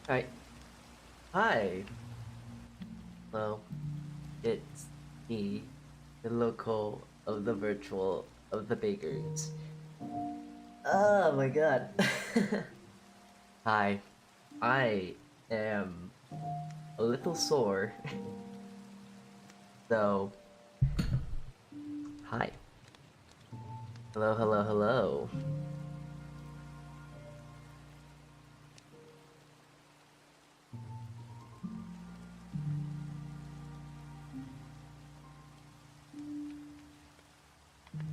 Alright. Hi. Hello. It's me, the local of the virtual of the bakers. Oh my god. Hi. I am a little sore. So, hi. Hello, hello, hello.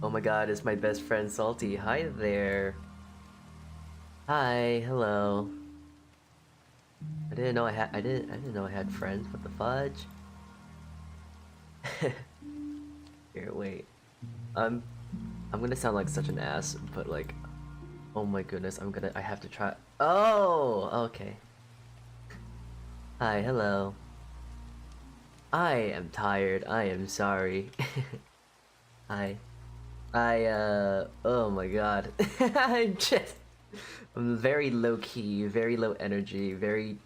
Oh my god, it's my best friend Salty. Hi there. Hi, hello. I didn't know I had friends. What the fudge? Here, wait. I'm I'm gonna sound like such an ass, but like, oh my goodness, I have to try. Oh, okay. Hi, hello. I am tired. I am sorry. Hi. Oh my god. I'm very low key, very low energy, very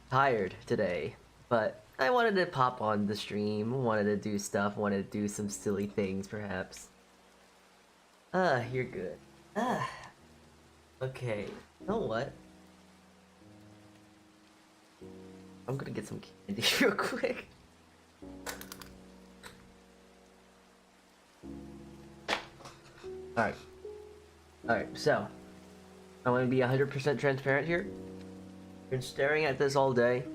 tired today. But I wanted to pop on the stream, wanted to do stuff, wanted to do some silly things perhaps. You're good. Ah, okay. You know what? I'm gonna get some candy real quick. Alright. Alright, so. I want to be 100% transparent here. Been staring at this all day.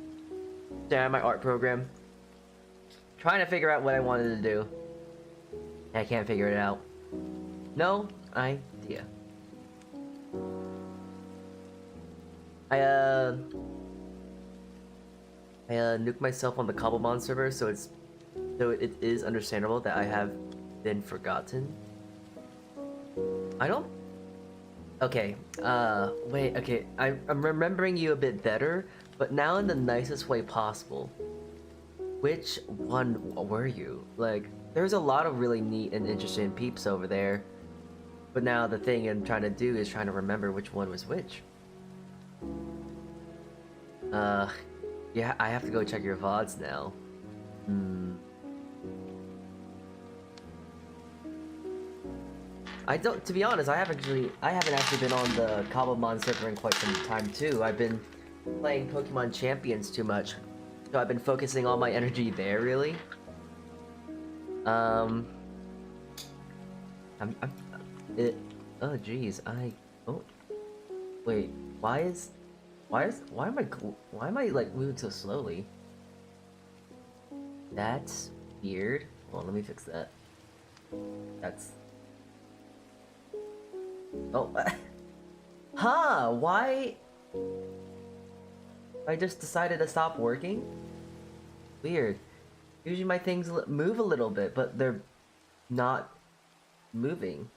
Staring at my art program. Trying to figure out what I wanted to do. I can't figure it out. No idea. I nuked myself on the Cobblemon server, so it is understandable that I have been forgotten. I don't. Okay. Wait. Okay. I'm remembering you a bit better, but now in the nicest way possible. Which one were you? Like, there's a lot of really neat and interesting peeps over there. But now the thing I'm trying to do is trying to remember which one was which. Yeah, I have to go check your VODs now. I don't, to be honest, I haven't actually been on the Cobblemon server in quite some time too. I've been playing Pokemon Champions too much. So I've been focusing all my energy there, really. Um, I'm it. Oh, geez, oh, wait. Why am I like moving so slowly? That's weird. Hold on, let me fix that. That's. Oh, huh? Why? I just decided to stop working? Weird. Usually my things move a little bit, but they're not moving.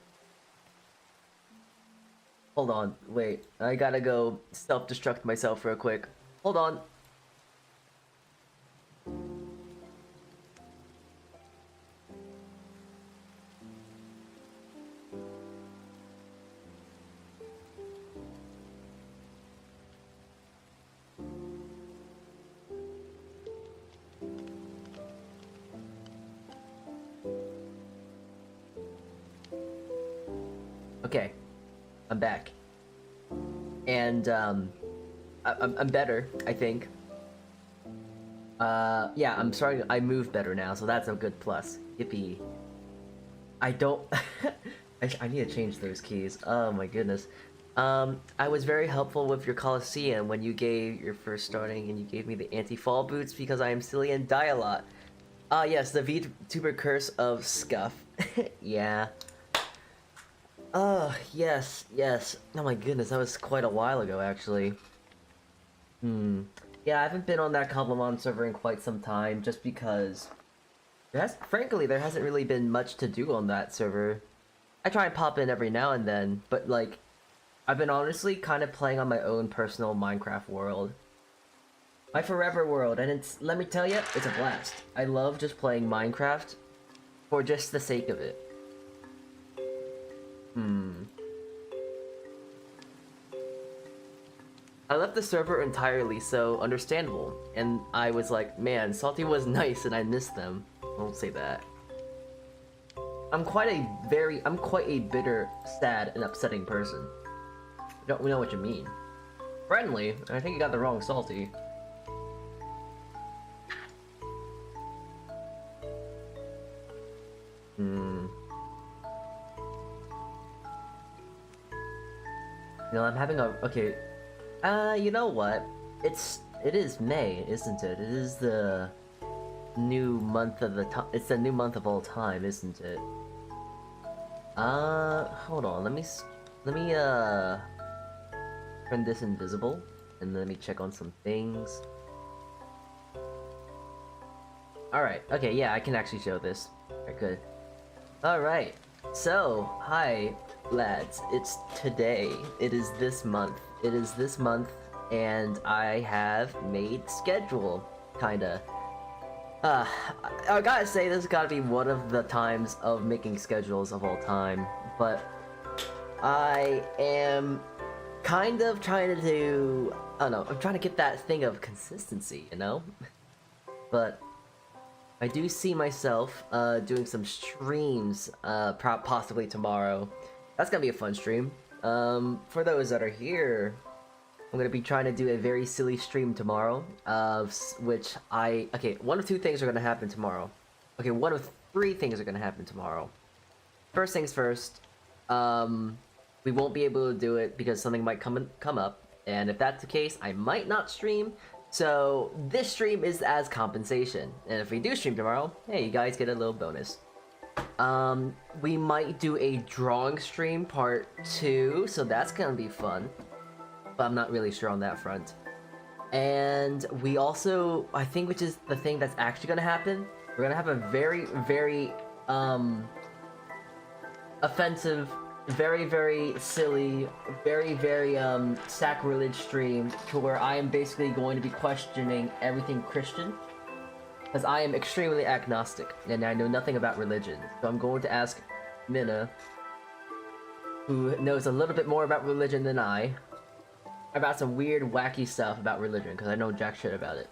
Hold on, wait. I gotta go self-destruct myself real quick. Hold on. Okay, I'm back. And, I'm better, I think. Yeah, I move better now, so that's a good plus. Yippee. I don't... I need to change those keys. Oh my goodness. I was very helpful with your Coliseum when you gave your first starting and you gave me the anti-fall boots because I am silly and die a lot. Ah, yes, the VTuber curse of Scuff. Yeah. Oh, yes, yes. Oh my goodness, that was quite a while ago, actually. Yeah, I haven't been on that Cobblemon server in quite some time, just because... frankly, there hasn't really been much to do on that server. I try and pop in every now and then, but like... I've been honestly kind of playing on my own personal Minecraft world. My forever world, and let me tell you, it's a blast. I love just playing Minecraft for just the sake of it. I left the server entirely, so understandable. And I was like, man, Salty was nice and I missed them. Don't say that. I'm quite a bitter, sad, and upsetting person. We know what you mean. Friendly? I think you got the wrong Salty. You know, I'm having a... Okay. You know what? It is May, isn't it? It is the new month of the time. It's the new month of all time, isn't it? Hold on. Let me turn this invisible, and let me check on some things. Alright, okay, yeah, I can actually show this. Alright, good. Alright, so, hi, lads. It's today. It is this month. And I have made schedule, kinda. I gotta say, this has gotta be one of the times of making schedules of all time, but I am kind of trying to do, I don't know, I'm trying to get that thing of consistency, you know? But I do see myself doing some streams possibly tomorrow. That's gonna be a fun stream. For those that are here, I'm gonna be trying to do a very silly stream tomorrow, okay, one of two things are gonna happen tomorrow. Okay, one of three things are gonna happen tomorrow. First things first, we won't be able to do it because something might come up, and if that's the case, I might not stream. So this stream is as compensation, and if we do stream tomorrow, hey, you guys get a little bonus. We might do a drawing stream part 2, so that's gonna be fun. But I'm not really sure on that front. And we also, I think, which is the thing that's actually gonna happen, we're gonna have a very, very, offensive, very, very silly, very, very, sacrilege stream to where I am basically going to be questioning everything Christian. Because I am extremely agnostic, and I know nothing about religion. So I'm going to ask Minna, who knows a little bit more about religion than I, about some weird, wacky stuff about religion, because I know jack shit about it.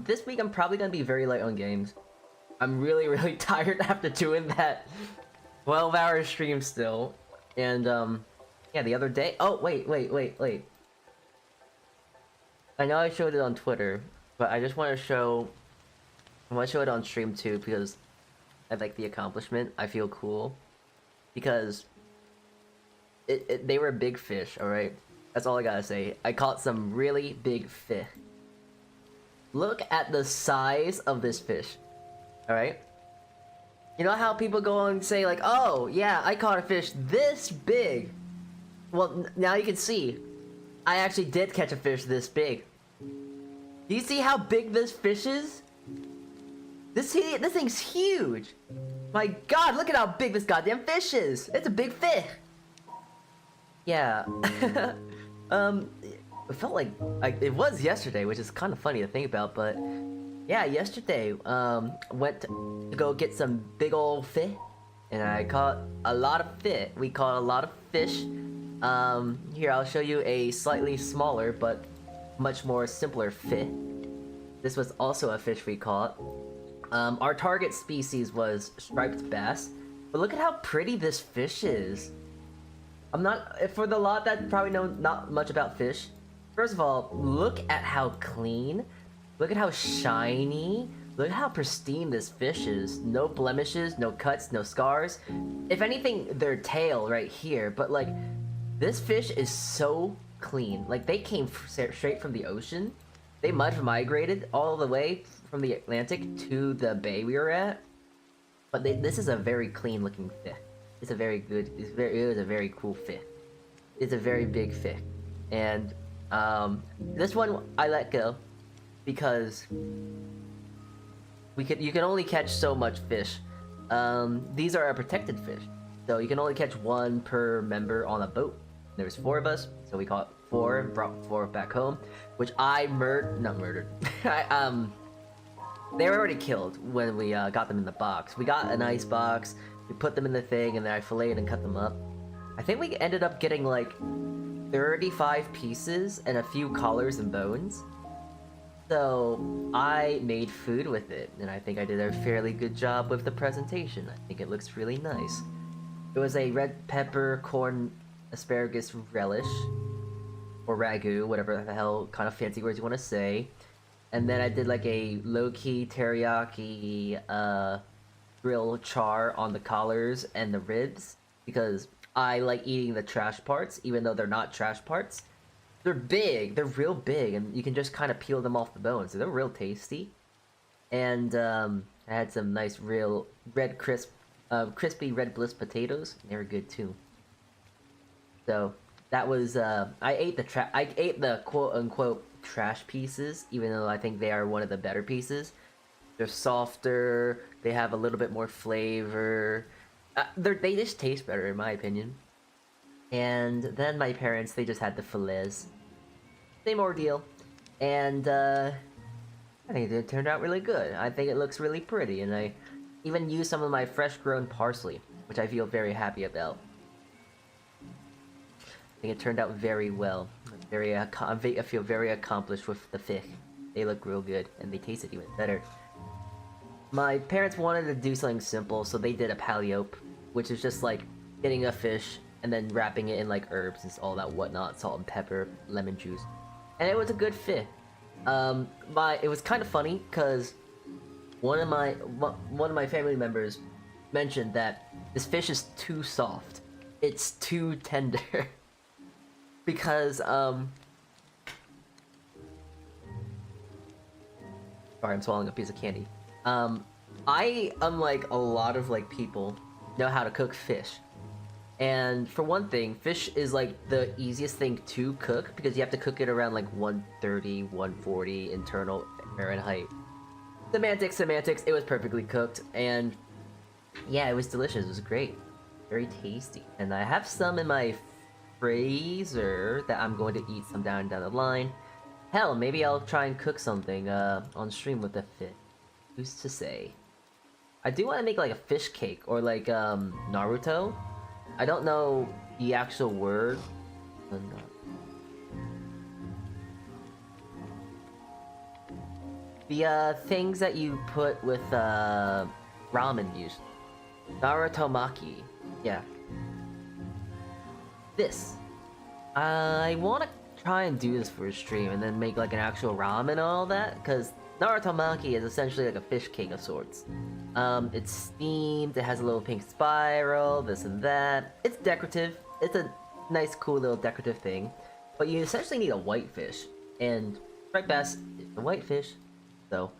This week I'm probably gonna be very light on games. I'm really, really tired after doing that 12-hour stream still. And, yeah, the other day... Oh, wait. I know I showed it on Twitter, but I just want to show... I want to show it on stream too, because I like the accomplishment. I feel cool. Because... they were big fish, alright? That's all I gotta say. I caught some really big fish. Look at the size of this fish. Alright? You know how people go and say like, oh, yeah, I caught a fish this big. Well, now you can see. I actually did catch a fish this big. Do you see how big this fish is? This thing's huge. My god, look at how big this goddamn fish is. It's a big fish. Yeah. It felt like it was yesterday, which is kind of funny to think about, but yeah, yesterday, went to go get some big old fish, and I caught a lot of fish. We caught a lot of fish. Here, I'll show you a slightly smaller, but much more simpler fish. This was also a fish we caught. Our target species was striped bass, but look at how pretty this fish is. I'm not, for the lot that probably know not much about fish, first of all, look at how clean, look at how shiny, look at how pristine this fish is. No blemishes, no cuts, no scars. If anything, their tail right here, but like, this fish is so clean. Like, they came straight from the ocean. They migrated all the way from the Atlantic to the bay we were at. But this is a very clean looking fish. It's a very good, it is a very cool fish. It's a very big fish. And, this one I let go because you can only catch so much fish. These are a protected fish. So you can only catch one per member on a boat. There was 4 of us, so we caught 4 and brought 4 back home, which I not murdered. They were already killed when we got them in the box. We got a nice box. We put them in the thing, and then I filleted and cut them up. I think we ended up getting like 35 pieces and a few collars and bones. So I made food with it, and I think I did a fairly good job with the presentation. I think it looks really nice. It was a red pepper, corn, asparagus relish, or ragu, whatever the hell kind of fancy words you want to say. And then I did like a low-key teriyaki grill char on the collars and the ribs, because I like eating the trash parts, even though they're not trash parts. They're big, they're real big, and you can just kind of peel them off the bone, so they're real tasty. And I had some nice real crispy red bliss potatoes. They were good too. So that was I ate the quote unquote trash pieces, even though I think they are one of the better pieces. They're softer. They have a little bit more flavor. They just taste better in my opinion. And then my parents, they just had the fillets. Same ordeal. And I think it turned out really good. I think it looks really pretty, and I even used some of my fresh grown parsley, which I feel very happy about. I think it turned out very well. I feel very accomplished with the fish. They look real good, and they tasted even better. My parents wanted to do something simple, so they did a paliope, which is just like getting a fish and then wrapping it in like herbs and all that whatnot, salt and pepper, lemon juice, and it was a good fit. It was kind of funny because one of my family members mentioned that this fish is too soft. It's too tender. Because sorry, I'm swallowing a piece of candy. I, unlike a lot of like people, know how to cook fish. And for one thing, fish is like the easiest thing to cook because you have to cook it around like 130, 140 internal Fahrenheit. Semantics, it was perfectly cooked, and yeah, it was delicious. It was great. Very tasty. And I have some in my freezer that I'm going to eat some down the line. Hell, maybe I'll try and cook something on stream with the fish. Who's to say? I do want to make like a fish cake or like Naruto. I don't know the actual word. The things that you put with ramen usually. Narutomaki. Yeah. This. I want to try and do this for a stream and then make like an actual ramen and all that, because Narutomaki is essentially like a fish cake of sorts. It's steamed, it has a little pink spiral, this and that. It's decorative. It's a nice, cool little decorative thing. But you essentially need a white fish, and right best is the white fish. So,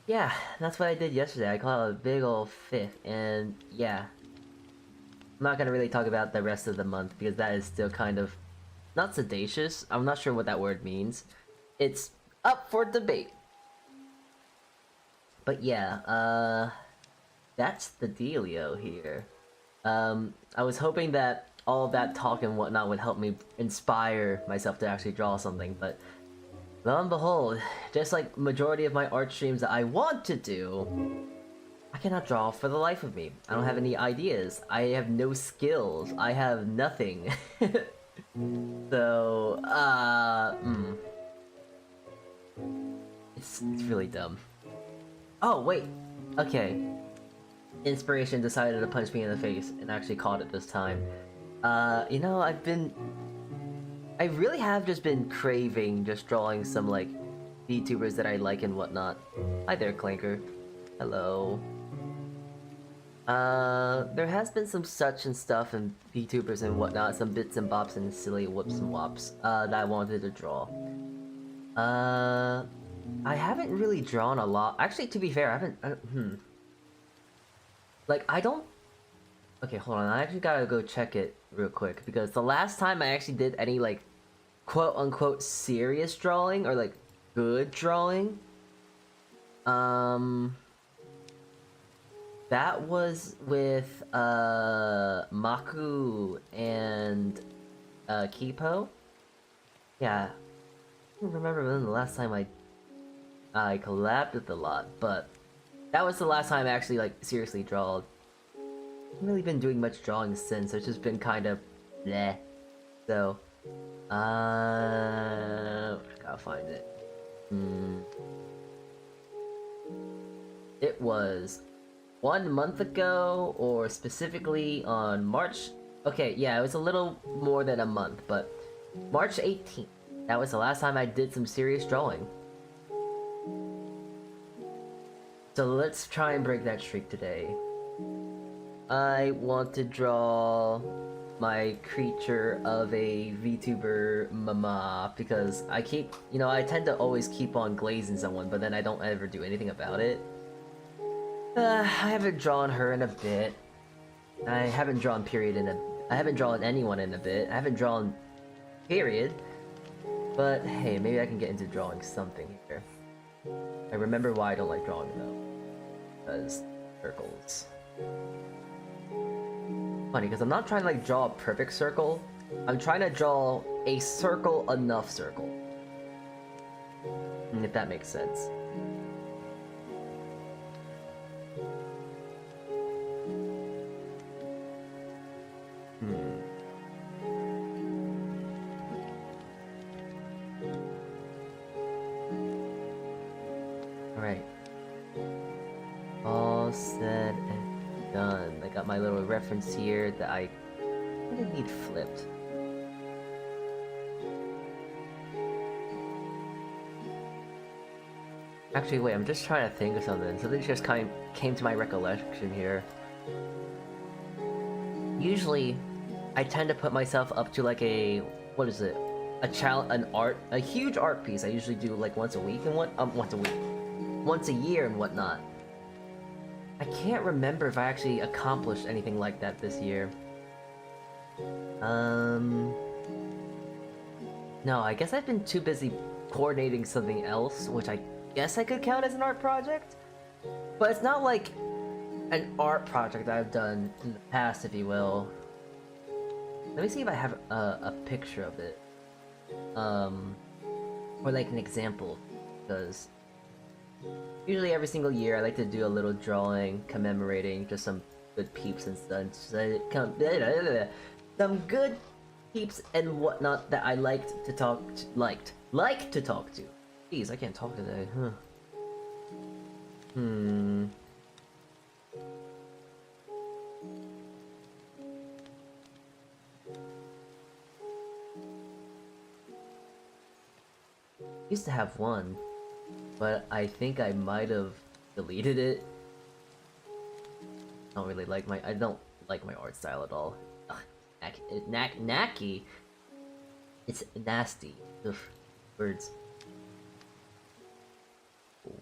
yeah, that's what I did yesterday. I caught a big old fish, and yeah. I'm not gonna really talk about the rest of the month because that is still kind of not sedacious. I'm not sure what that word means. It's up for debate. But yeah, that's the dealio here. I was hoping that all of that talk and whatnot would help me inspire myself to actually draw something, but lo and behold, just like majority of my art streams that I want to do, I cannot draw for the life of me. I don't have any ideas. I have no skills. I have nothing. So, it's really dumb. Oh, wait. Okay. Inspiration decided to punch me in the face and actually caught it this time. You know, I really have just been craving just drawing some, like, VTubers that I like and whatnot. Hi there, Clanker. Hello. There has been some such and stuff and VTubers and whatnot, some bits and bops and silly whoops and wops, that I wanted to draw. I haven't really drawn a lot. Actually, to be fair, I haven't, Like, I don't... Okay, hold on, I actually gotta go check it real quick, because the last time I actually did any, like, quote-unquote serious drawing, or, like, good drawing, that was with, Maku and, Kipo. Yeah, I don't remember when the last time I collabed with a lot, but that was the last time I actually, like, seriously drawed. I haven't really been doing much drawing since, it's just been kind of bleh. So, Gotta find it. It was 1 month ago, or specifically on March. Okay, yeah, it was a little more than a month, but March 18th. That was the last time I did some serious drawing. So let's try and break that streak today. I want to draw my creature of a VTuber mama, because I keep, I tend to always keep on glazing someone, but then I don't ever do anything about it. I haven't drawn her in a bit. I haven't drawn I haven't drawn anyone in a bit. I haven't drawn period. But hey, maybe I can get into drawing something here. I remember why I don't like drawing though. Because circles. Funny, because I'm not trying to like draw a perfect circle. I'm trying to draw a circle enough circle. If that makes sense. Alright. All said and done. I got my little reference here that I didn't need flipped. Actually, wait, I'm just trying to think of something. Something just kind of came to my recollection here. Usually, I tend to put myself up to like a, what is it? A huge art piece. I usually do like once a week and once a year and whatnot. I can't remember if I actually accomplished anything like that this year. No, I guess I've been too busy coordinating something else, which I guess I could count as an art project. But it's not like an art project I've done in the past, if you will. Let me see if I have a picture of it. Or like an example, because usually every single year I like to do a little drawing commemorating just some good peeps and stuff. Some good peeps and whatnot that I liked to talk to. Jeez, I can't talk today, huh? Used to have one, but I think I might have deleted it. I don't like my art style at all. Ugh, knacky. It's nasty. Ugh, words.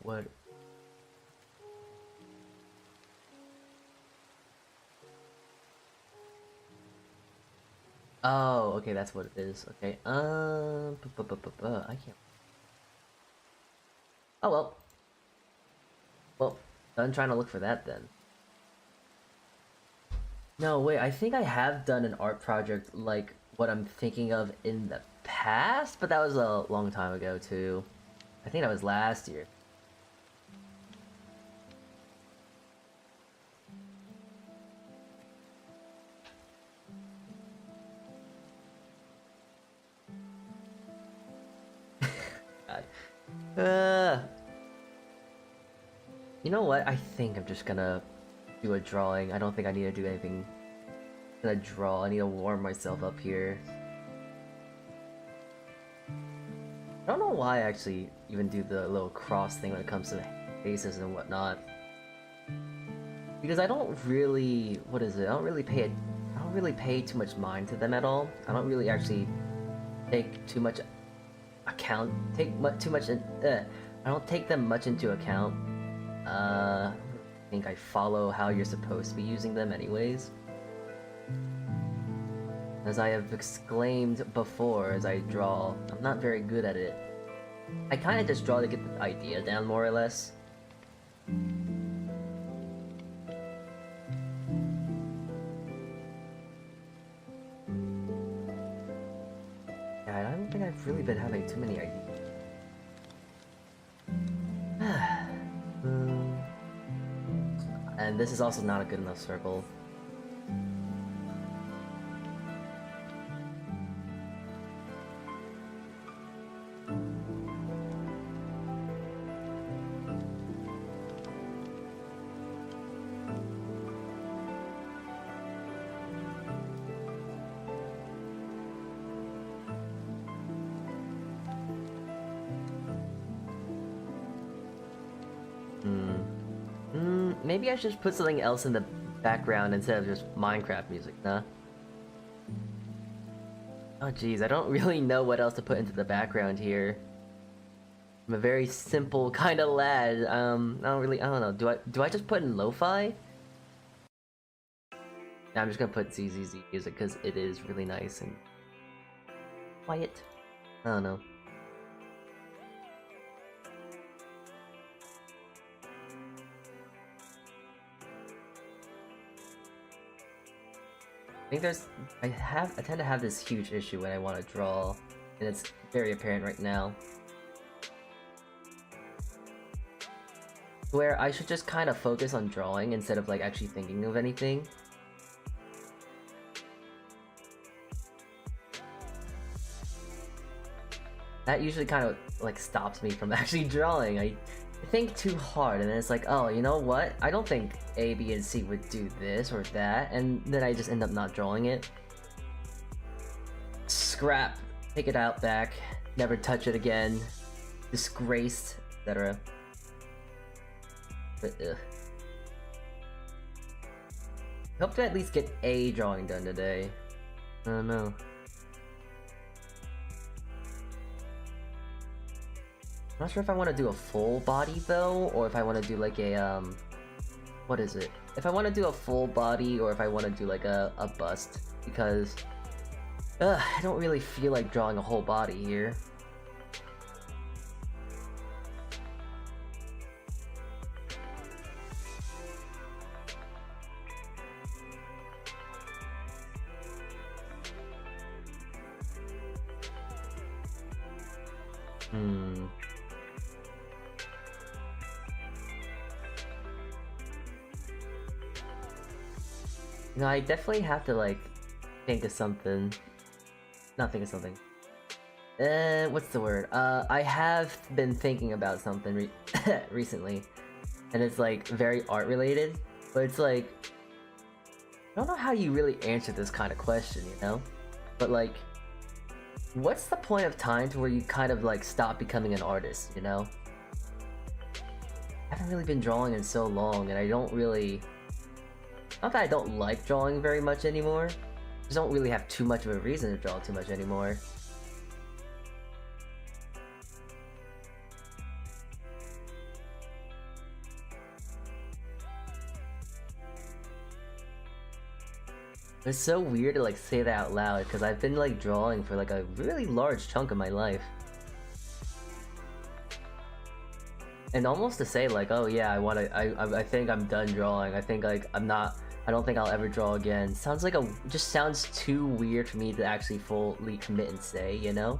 What? Oh, okay, that's what it is. Okay, I can't. Oh well. Well, done trying to look for that then. No, wait, I think I have done an art project like what I'm thinking of in the past, but that was a long time ago too. I think that was last year. God. You know what? I think I'm just gonna do a drawing. I don't think I need to do anything. I'm gonna draw. I need to warm myself up here. I don't know why I actually even do the little cross thing when it comes to faces and whatnot. Because I don't really, what is it? I don't really pay too much mind to them at all. I don't really actually take too much I don't take them much into account. I think I follow how you're supposed to be using them anyways. As I have exclaimed before as I draw, I'm not very good at it. I kinda just draw to get the idea down more or less. Yeah, I don't think I've really been having too many ideas. And this is also not a good enough circle. maybe I should put something else in the background instead of just Minecraft music, nah? Oh jeez, I don't really know what else to put into the background here. I'm a very simple kind of lad. I don't know. Do I just put in lo-fi? Yeah, I'm just gonna put ZZZ music because it is really nice and quiet. I don't know. I think I tend to have this huge issue when I want to draw, and it's very apparent right now. Where I should just kind of focus on drawing instead of like actually thinking of anything. That usually kind of like stops me from actually drawing. I think too hard and then it's like, oh, you know what? I don't think A, B, and C would do this or that, and then I just end up not drawing it. Scrap. Take it out back. Never touch it again. Disgraced, etc. But, hope to at least get a drawing done today. I don't know. I'm not sure if I want to do a full body though, or if I want to do like a what is it? If I want to do a full body, or if I want to do like a bust, because I don't really feel like drawing a whole body here. You know, I definitely have to like think of something. Not think of something. What's the word? I have been thinking about something recently, and it's like very art related. But it's like, I don't know how you really answer this kind of question, you know? But like, what's the point of time to where you kind of like stop becoming an artist, you know? I haven't really been drawing in so long, and I don't really... Not that I don't like drawing very much anymore, I just don't really have too much of a reason to draw too much anymore. It's so weird to like say that out loud, because I've been like drawing for like a really large chunk of my life. And almost to say like, oh yeah, I think I'm done drawing, I think like I don't think I'll ever draw again, sounds like just sounds too weird for me to actually fully commit and say, you know?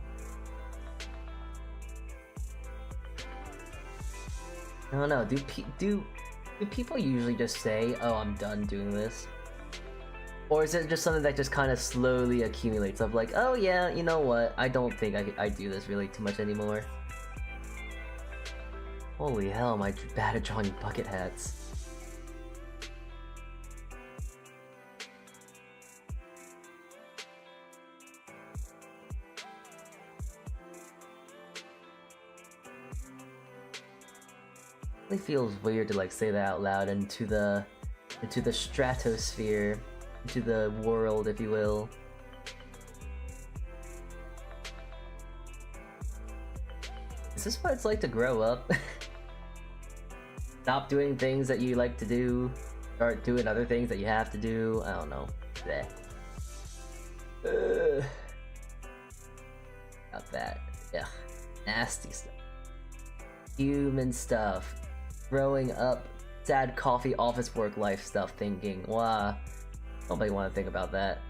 I don't know, do people usually just say, oh, I'm done doing this? Or is it just something that just kind of slowly accumulates of like, oh yeah, you know what, I don't think I do this really too much anymore. Holy hell, am I bad at drawing bucket hats. It feels weird to like say that out loud into the stratosphere, into the world, if you will. Is this what it's like to grow up? Stop doing things that you like to do, start doing other things that you have to do. I don't know. Got that. Yeah. Nasty stuff. Human stuff. Growing up. Sad coffee office work life stuff thinking. Wow. Nobody want to think about that.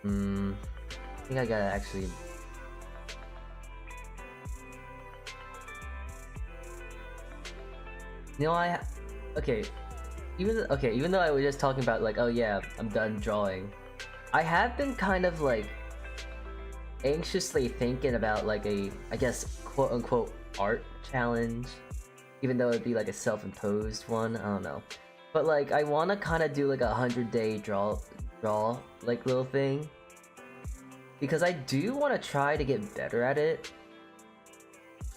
I think I gotta actually... You know, okay, even though I was just talking about like, oh yeah, I'm done drawing, I have been kind of like anxiously thinking about like I guess quote-unquote art challenge, even though it'd be like a self-imposed one. I don't know, but like I want to kind of do like a 100-day draw like little thing, because I do want to try to get better at it.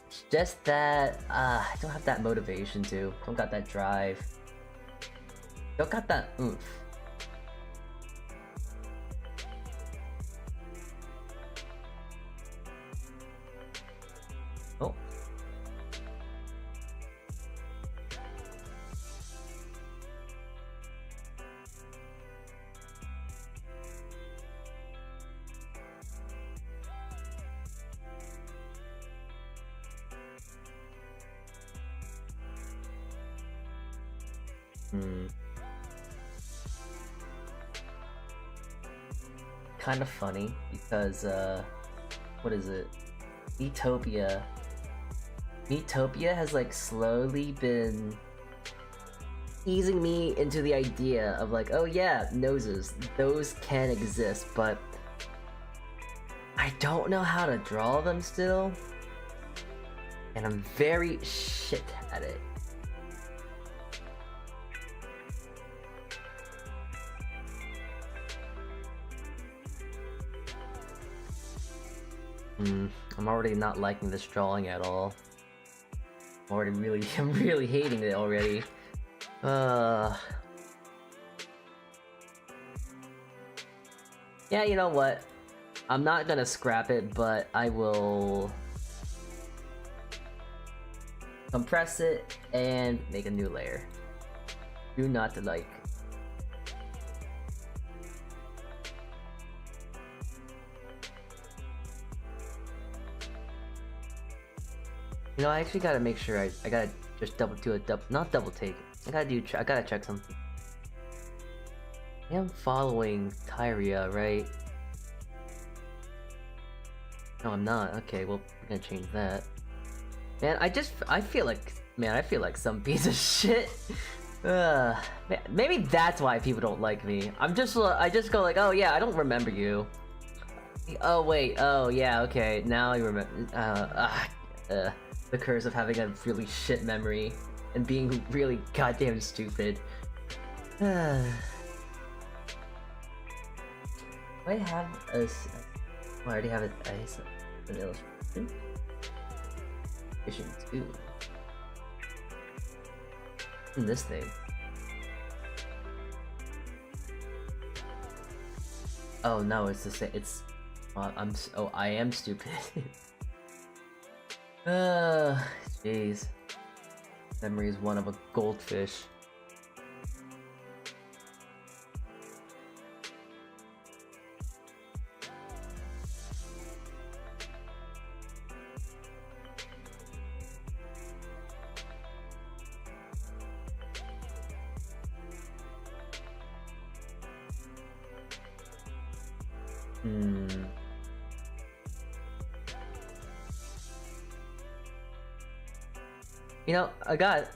It's just that I don't have that motivation to. Don't got that drive. Don't got that oomph. Oh. Kind of funny because what is it? Metopia has like slowly been easing me into the idea of like, oh yeah, noses, those can exist, but I don't know how to draw them still, and I'm very shit at it. I'm already not liking this drawing at all. I'm really hating it already. Yeah, you know what? I'm not gonna scrap it, but I will compress it and make a new layer. Do not like. You know, I actually gotta make sure I gotta just not double take. I gotta check something. I am following Tyria, right? No, I'm not. Okay, well, we're gonna change that. Man, I feel like some piece of shit. Man, maybe that's why people don't like me. I just go like, oh yeah, I don't remember you. Oh wait, oh yeah, okay, now you remember. The curse of having a really shit memory and being really goddamn stupid. I have a. I already have an illustration. Vision 2. In this thing. Oh no, it's the same. It's. I am stupid. Jeez. Memory is one of a goldfish. You know, I got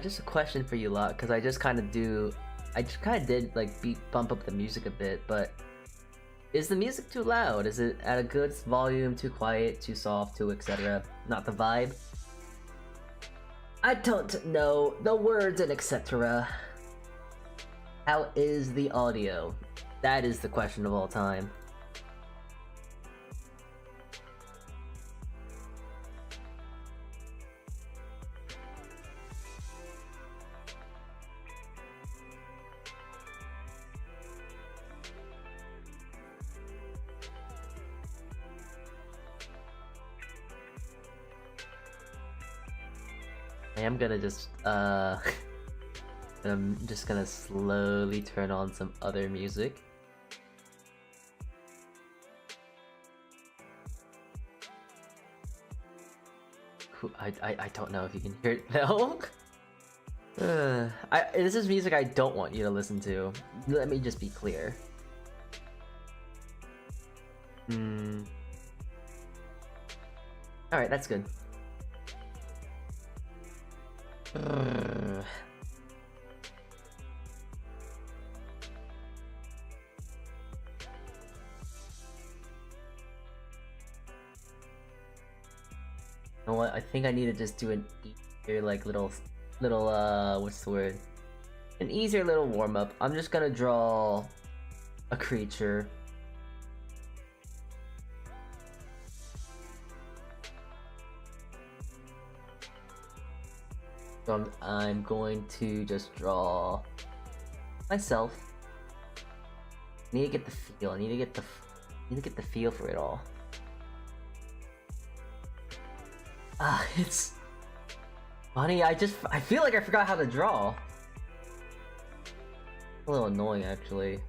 just a question for you lot, because I just kind of did like bump up the music a bit, but is the music too loud? Is it at a good volume, too quiet, too soft, too etc.? Not the vibe? I don't know the words and etc. How is the audio? That is the question of all time. I'm just gonna slowly turn on some other music. I don't know if you can hear it though. This is music I don't want you to listen to. Let me just be clear. Alright, that's good. know what? I think I need to just do an easier, like, little, what's the word? An easier little warm-up. I'm just gonna draw a creature. So I'm going to just draw myself. I need to get the feel. I need to get the feel for it all. It's funny. I feel like I forgot how to draw. A little annoying, actually.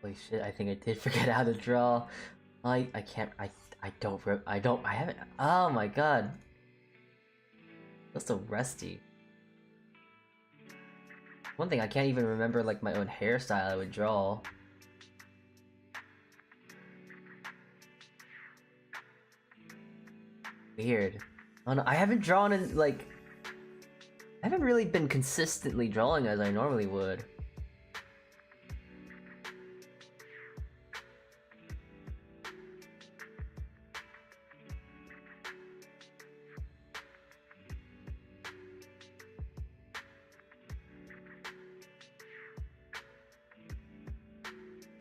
Holy shit, I think I did forget how to draw. I can't, I haven't, oh my god. That's so rusty. One thing, I can't even remember like my own hairstyle I would draw. Weird. Oh no, I haven't drawn in like, I haven't really been consistently drawing as I normally would.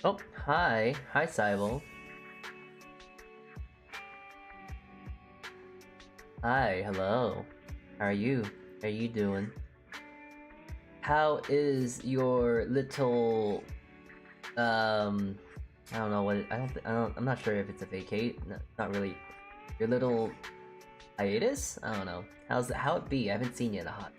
Oh, hi. Hi, Cybele. Hi, hello. How are you? How are you doing? How is your little, I don't know what, I'm not sure if it's a vacate. No, not really. Your little hiatus? I don't know. How it be? I haven't seen you in a hot.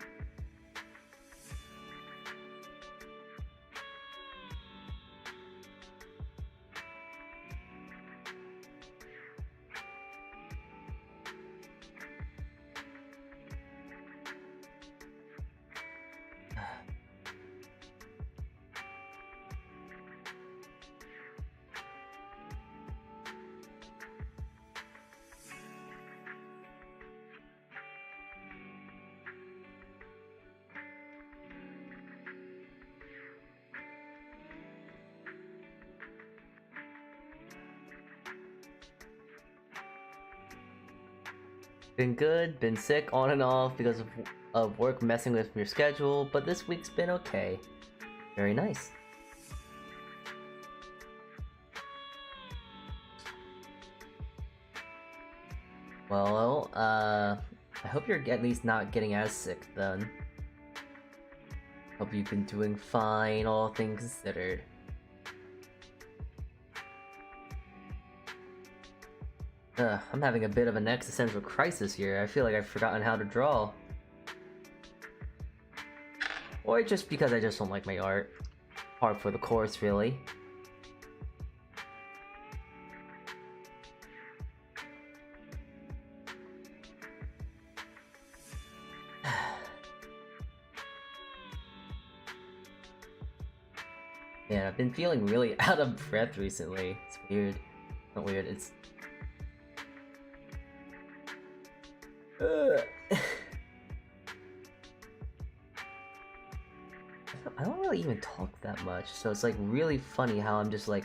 Been good, been sick on and off because of work messing with your schedule, but this week's been okay. Very nice. Well, I hope you're at least not getting as sick then. Hope you've been doing fine, all things considered. I'm having a bit of an existential crisis here. I feel like I've forgotten how to draw. Or just because I just don't like my art. Par for the course, really. Man, I've been feeling really out of breath recently. It's weird. Not weird, it's... I don't really even talk that much, so it's like really funny how I'm just like,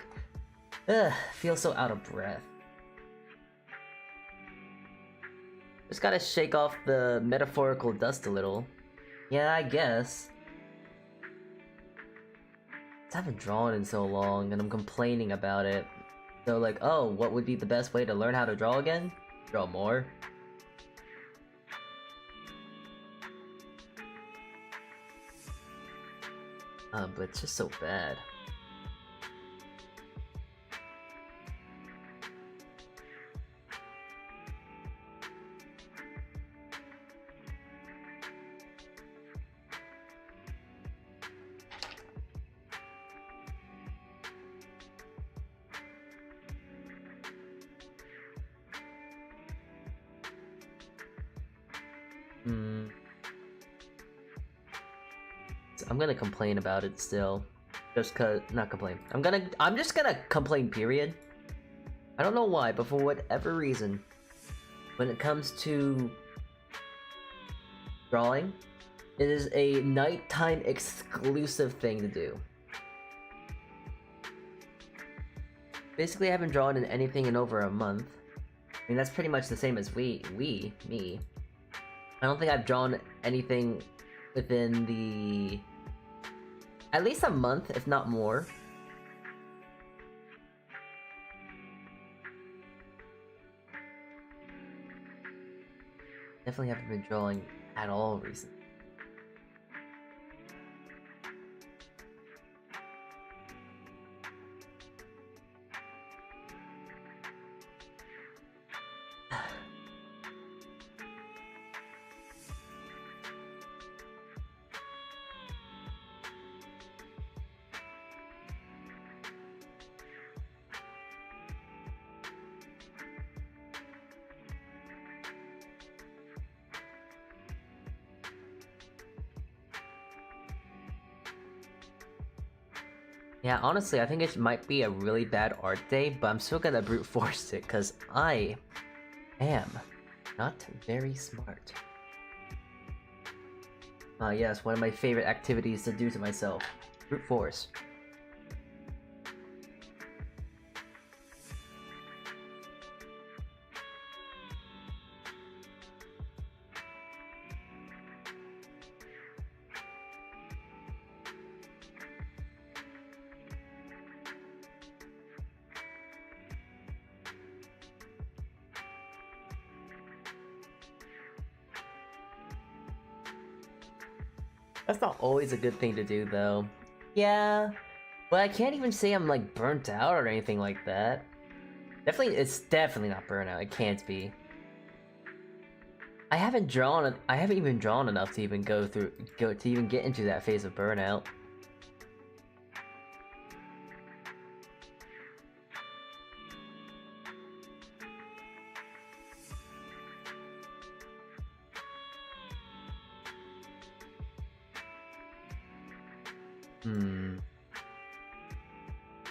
feel so out of breath. Just gotta shake off the metaphorical dust a little. Yeah, I guess. I haven't drawn in so long, and I'm complaining about it. So like, oh, what would be the best way to learn how to draw again? Draw more. But it's just so bad. Hmm. I'm gonna complain about it still. Just cause, not complain. I'm just gonna complain, period. I don't know why, but for whatever reason, when it comes to drawing, it is a nighttime exclusive thing to do. Basically, I haven't drawn in anything in over a month. I mean, that's pretty much the same as me. I don't think I've drawn anything within the... at least a month, if not more. Definitely haven't been drawing at all recently. Yeah, honestly, I think it might be a really bad art day, but I'm still gonna brute force it, because I am not very smart. Yes, one of my favorite activities to do to myself. Brute force. That's not always a good thing to do, though. Yeah, but I can't even say I'm, like, burnt out or anything like that. It's definitely not burnout, it can't be. I haven't even drawn enough to even to even get into that phase of burnout.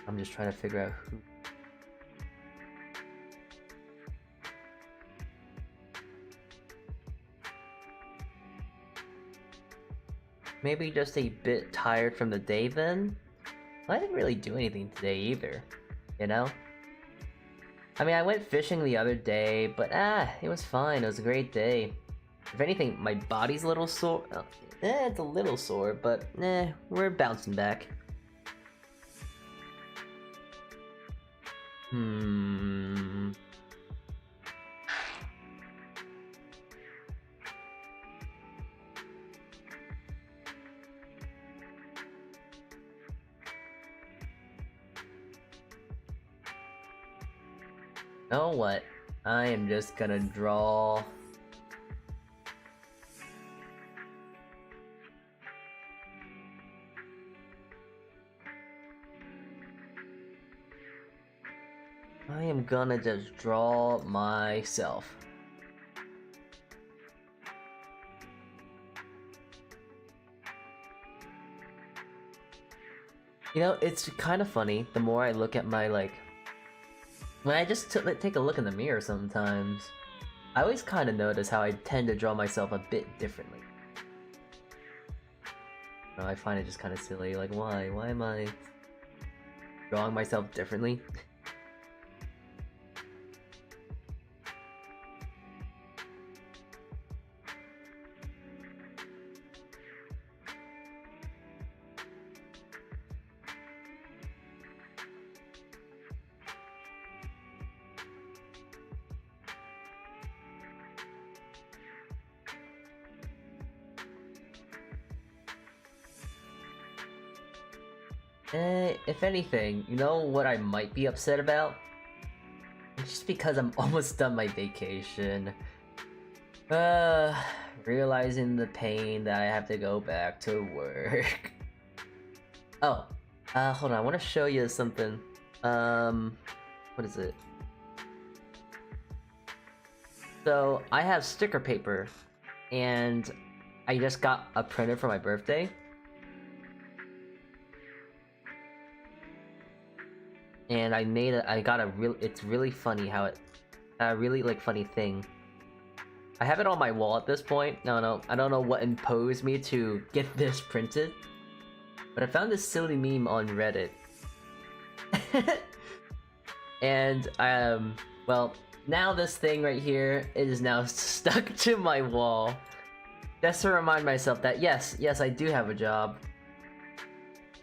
I'm just trying to figure out who... Maybe just a bit tired from the day then? I didn't really do anything today either, you know? I mean, I went fishing the other day, but it was fine, it was a great day. If anything, my body's a little sore. It's a little sore, but we're bouncing back. Know what? I am just gonna draw... I am gonna just draw myself. You know, it's kind of funny, the more I look at my, like... When I just take a look in the mirror sometimes, I always kind of notice how I tend to draw myself a bit differently. No, I find it just kind of silly, like why? Why am I drawing myself differently? If anything, you know what I might be upset about? Just because I'm almost done my vacation. Realizing the pain that I have to go back to work. Oh, hold on, I want to show you something. What is it? So, I have sticker paper, and I just got a printer for my birthday. And I got a it's really funny how a really like funny thing. I have it on my wall at this point. No, I don't know what imposed me to get this printed. But I found this silly meme on Reddit. And, well, now this thing right here is now stuck to my wall. Just to remind myself that, yes, I do have a job.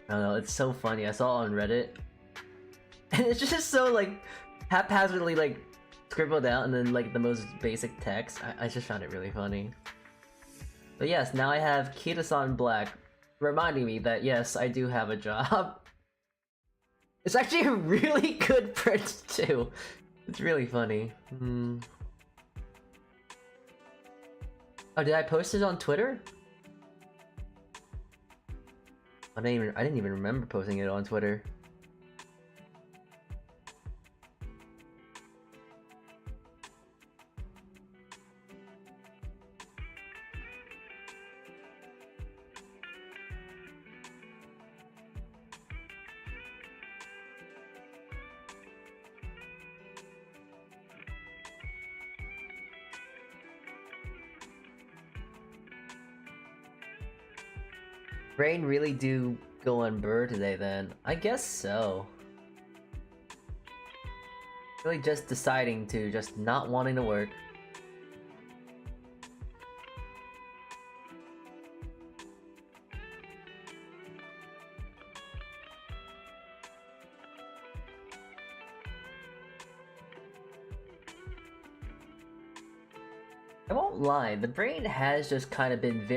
I don't know, it's so funny. I saw it on Reddit. And it's just so, like, haphazardly, like, scribbled out and then, like, the most basic text. I just found it really funny. But yes, now I have Kita-san Black, reminding me that, yes, I do have a job. It's actually a really good print, too. It's really funny. Oh, did I post it on Twitter? I didn't even remember posting it on Twitter. Brain really do go on Burr today then? I guess so. Really just deciding to just not wanting to work. I won't lie, the brain has just kind of been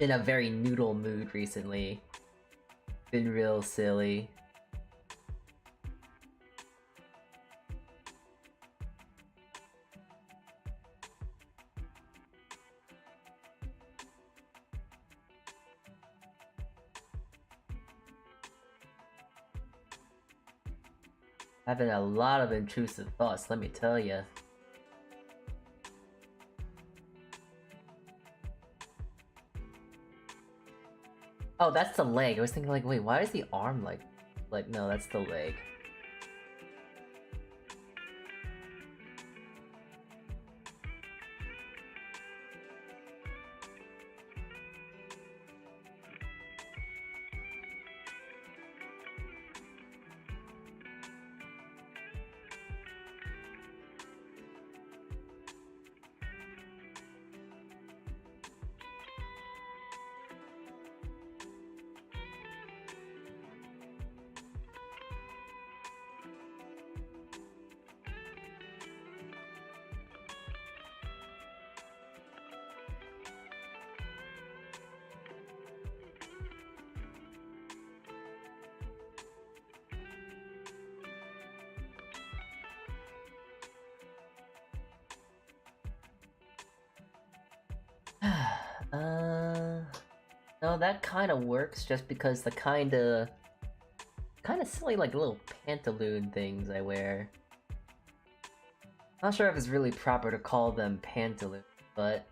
in a very noodle mood recently. Been real silly. Having a lot of intrusive thoughts, let me tell ya. Oh, that's the leg. I was thinking like, wait, why is the arm like, no, that's the leg. No, that kind of works just because the kind of silly like little pantaloon things I wear. Not sure if it's really proper to call them pantaloons, but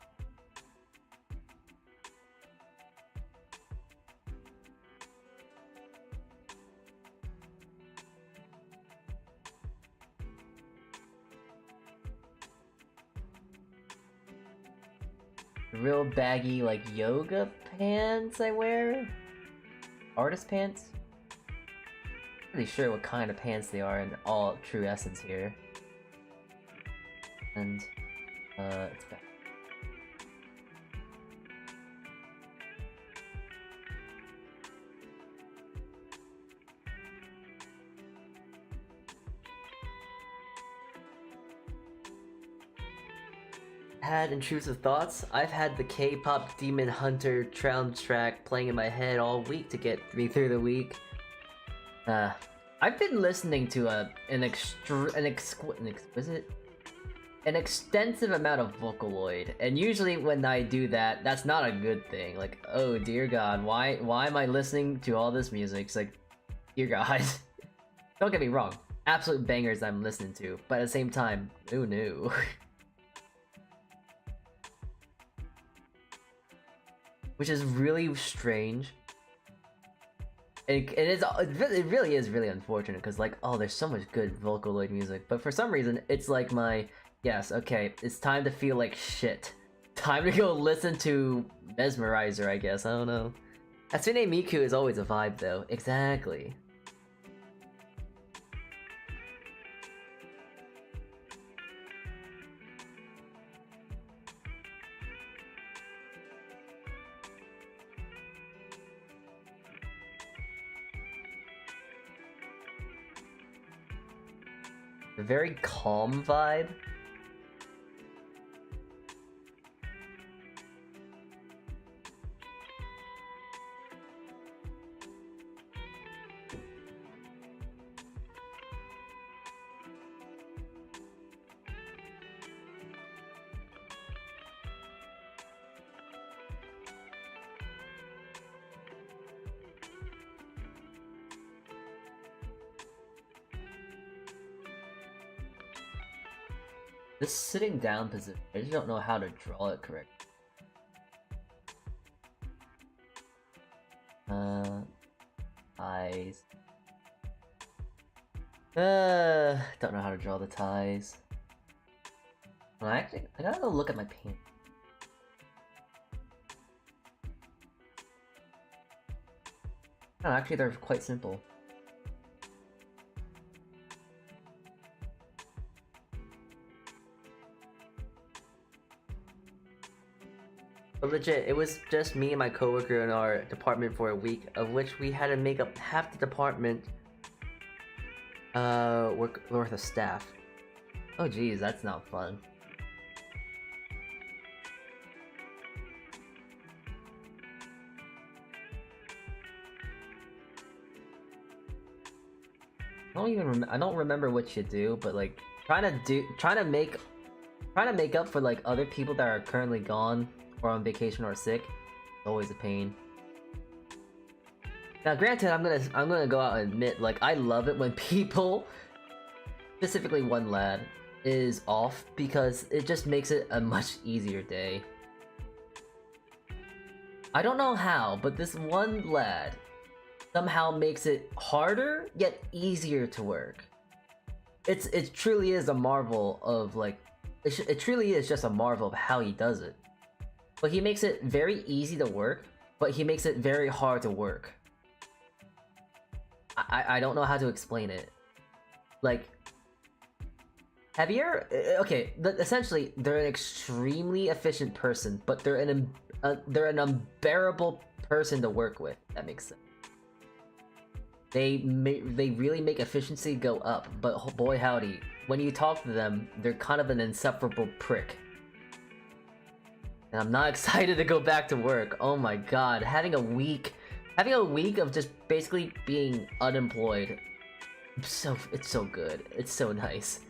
real baggy like yoga pants I wear? Artist pants? Not really sure what kind of pants they are in all true essence here. And it's back. Had intrusive thoughts. I've had the K-pop Demon Hunter soundtrack playing in my head all week to get me through the week. I've been listening to an extensive amount of Vocaloid, and usually when I do that, that's not a good thing. Like, oh dear God, why am I listening to all this music? It's like, dear God. Don't get me wrong, absolute bangers I'm listening to, but at the same time, ooh no. which is really strange. It really is really unfortunate because like, oh, there's so much good Vocaloid music, but for some reason it's like my, yes, okay, it's time to feel like shit. Time to go listen to Mesmerizer, I guess. I don't know. Hatsune Miku is always a vibe though. Exactly. A very calm vibe. This sitting down position, I just don't know how to draw it correctly. Eyes. Don't know how to draw the ties. Well, I gotta go look at my paint. No, actually they're quite simple. But legit, it was just me and my coworker in our department for a week, of which we had to make up half the department worth of staff. Oh geez, that's not fun. I don't remember what you do, but like trying to make up for like other people that are currently gone or on vacation or sick, it's always a pain. Now granted, I'm gonna go out and admit, like, I love it when people, specifically one lad, is off because it just makes it a much easier day. I don't know how, but this one lad somehow makes it harder yet easier to work. It truly is a marvel of like, it truly is just a marvel of how he does it. But he makes it very easy to work, but he makes it very hard to work. I don't know how to explain it. Like, have you ever... Okay, essentially, they're an extremely efficient person, but they're an unbearable person to work with. That makes sense. They really make efficiency go up, but boy howdy, when you talk to them, they're kind of an insufferable prick. And I'm not excited to go back to work. Oh my god, having a week of just basically being unemployed. It's so good. It's so nice.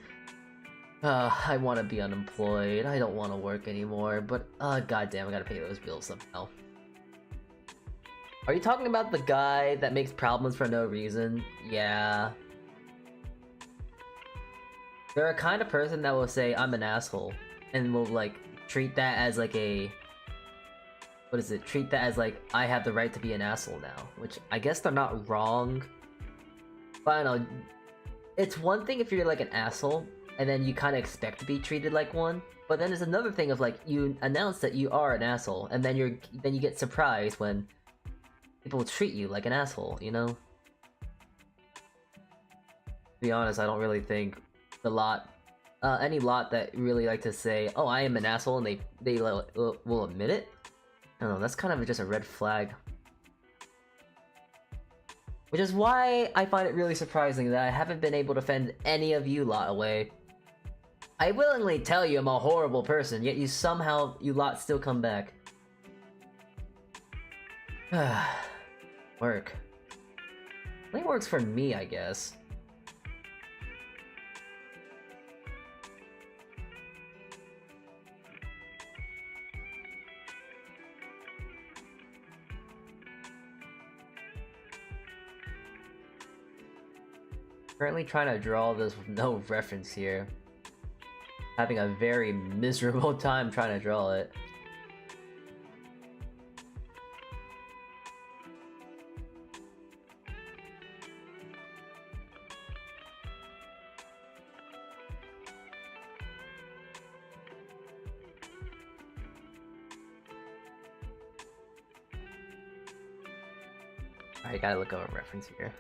I want to be unemployed. I don't want to work anymore, but goddamn, I gotta pay those bills somehow. Are you talking about the guy that makes problems for no reason? Yeah. They're a kind of person that will say, I'm an asshole, and will like treat that as like a... What is it? Treat that as like, I have the right to be an asshole now. Which, I guess they're not wrong. But I don't know. It's one thing if you're like an asshole, and then you kind of expect to be treated like one. But then there's another thing of like, you announce that you are an asshole, and then you get surprised when people treat you like an asshole, you know? To be honest, I don't really think any lot that really like to say, oh, I am an asshole, and they will admit it. I don't know, that's kind of just a red flag. Which is why I find it really surprising that I haven't been able to fend any of you lot away. I willingly tell you I'm a horrible person, yet you lot still come back. Work. Only works for me, I guess. Currently trying to draw this with no reference here. Having a very miserable time trying to draw it. I gotta look up a reference here.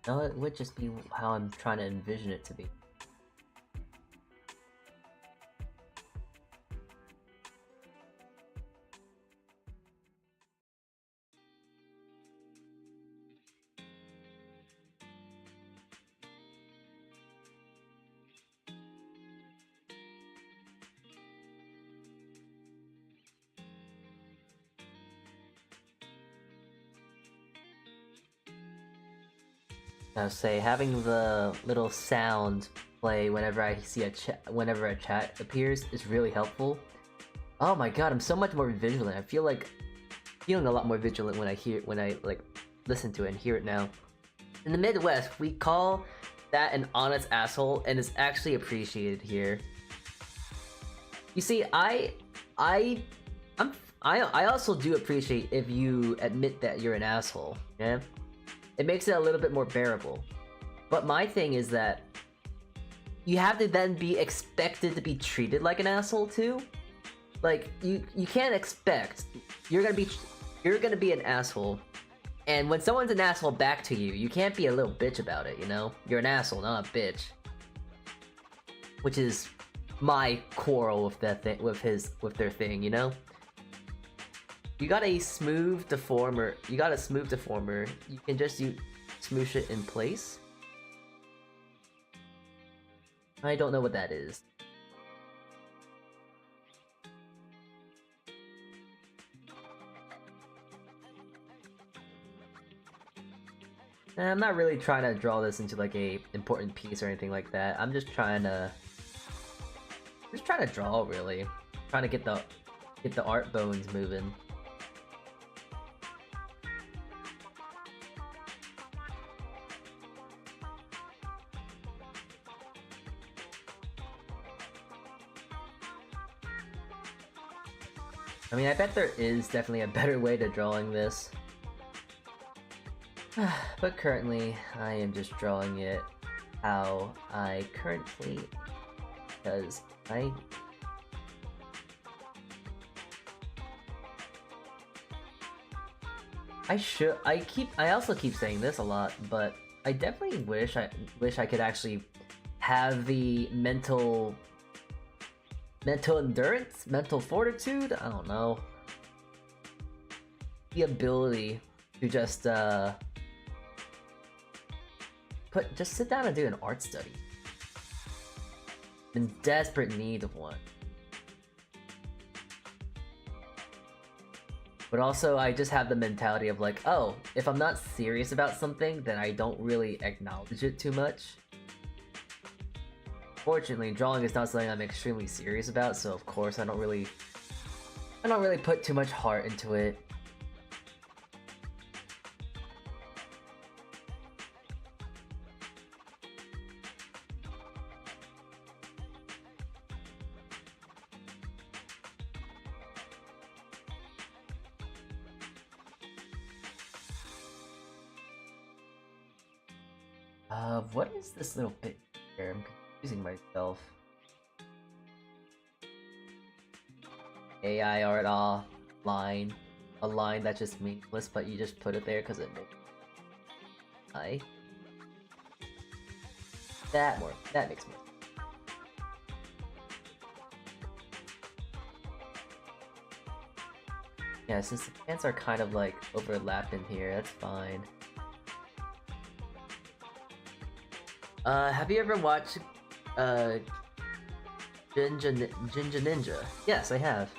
No, it would just be how I'm trying to envision it to be. Now, say having the little sound play whenever I see whenever a chat appears is really helpful. Oh my god, I'm so much more vigilant. I feel like feeling a lot more vigilant when I like listen to it and hear it now. In the Midwest, we call that an honest asshole, and it's actually appreciated here. You see, I also do appreciate if you admit that you're an asshole. Yeah. It makes it a little bit more bearable. But my thing is that you have to then be expected to be treated like an asshole too. Like you can't expect you're gonna be an asshole, and when someone's an asshole back to you, you can't be a little bitch about it. You know, you're an asshole, not a bitch. Which is my quarrel with that thing, with their thing. You know. You got a smooth deformer. You can just smoosh it in place. I don't know what that is. And I'm not really trying to draw this into like a important piece or anything like that. I'm just trying to draw, really. Trying to get the art bones moving. I mean, I bet there is definitely a better way to drawing this. But currently, I am just drawing it how I currently... because I also keep saying this a lot, but I definitely wish I could actually have the mental endurance, mental fortitude, I don't know. The ability to just sit down and do an art study. I'm in desperate need of one. But also, I just have the mentality of like, oh, if I'm not serious about something, then I don't really acknowledge it too much. Fortunately, drawing is not something I'm extremely serious about, so of course I don't really put too much heart into it. What is this little bit here? I'm confusing myself. AI art off line. A line that's just meaningless, but you just put it there because it makes that makes more sense. Yeah, since the pants are kind of like overlapping here, that's fine. Have you ever watched Jinja Ninja? Yes, I have.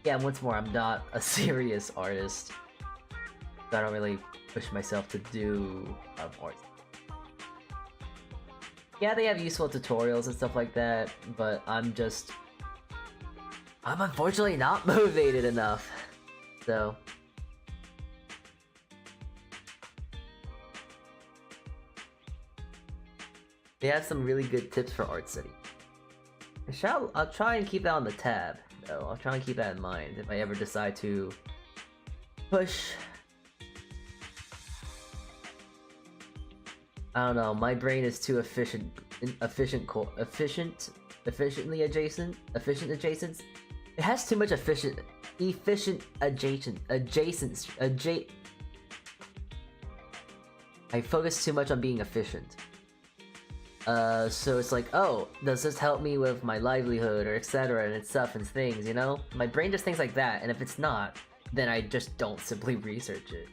Yeah, once more, I'm not a serious artist. So I don't really push myself to do art. Yeah, they have useful tutorials and stuff like that, but I'm unfortunately not motivated enough. So they have some really good tips for art study. I'll try and keep that on the tab, though. I'll try and keep that in mind if I ever decide to push. I don't know. My brain is too efficient, efficiently adjacent. It has too much efficient adjacent. I focus too much on being efficient. So it's like, oh, does this help me with my livelihood or etc. and stuff and things, you know? My brain just thinks like that, and if it's not, then I just don't simply research it.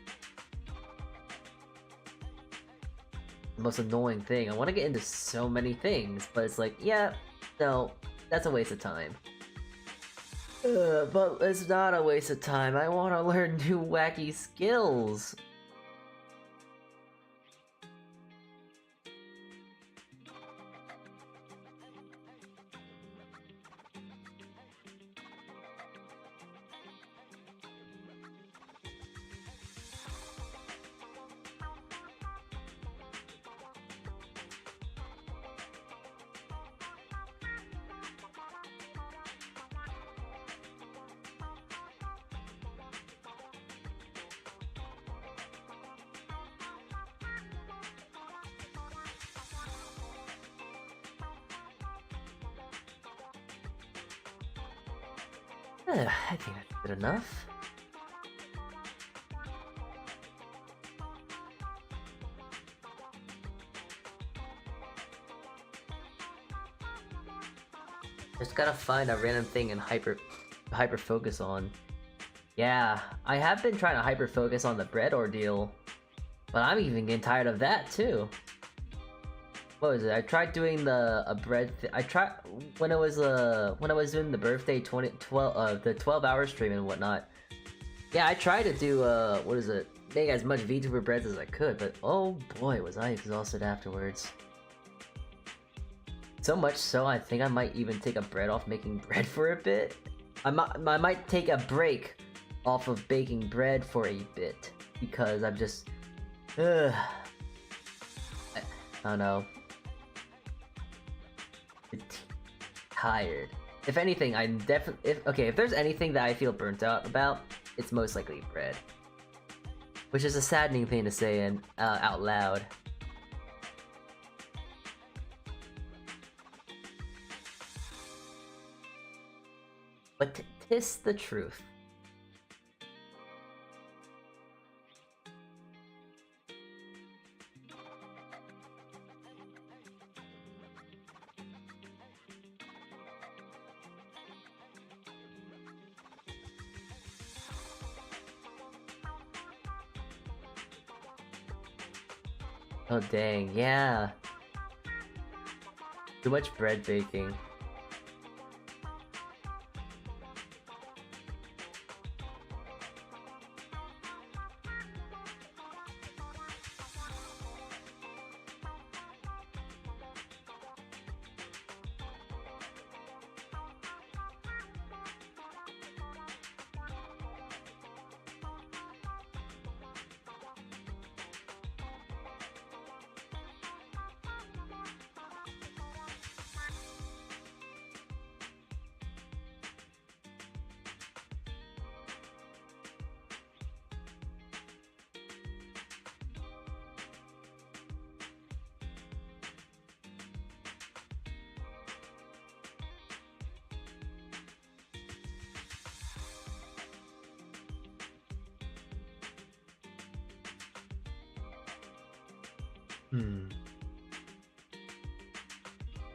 The most annoying thing. I want to get into so many things, but it's like, yeah, no, that's a waste of time. But it's not a waste of time. I want to learn new wacky skills. I think that's good enough. Just gotta find a random thing and hyper focus on. Yeah, I have been trying to hyper focus on the bread ordeal, but I'm even getting tired of that too. What was it? I tried doing the bread. I tried when I was doing the birthday 12 the 12-hour stream and whatnot. Yeah, I tried to do what is it? Make as much VTuber breads as I could, but oh boy, was I exhausted afterwards. So much so, I think I might even take a break off making bread for a bit. I might take a break off of baking bread for a bit because I'm just, I don't know. Tired. If anything, I'm definitely if there's anything that I feel burnt out about, it's most likely bread. Which is a saddening thing to say and out loud. But 'tis the truth. Oh dang, yeah. Too much bread baking.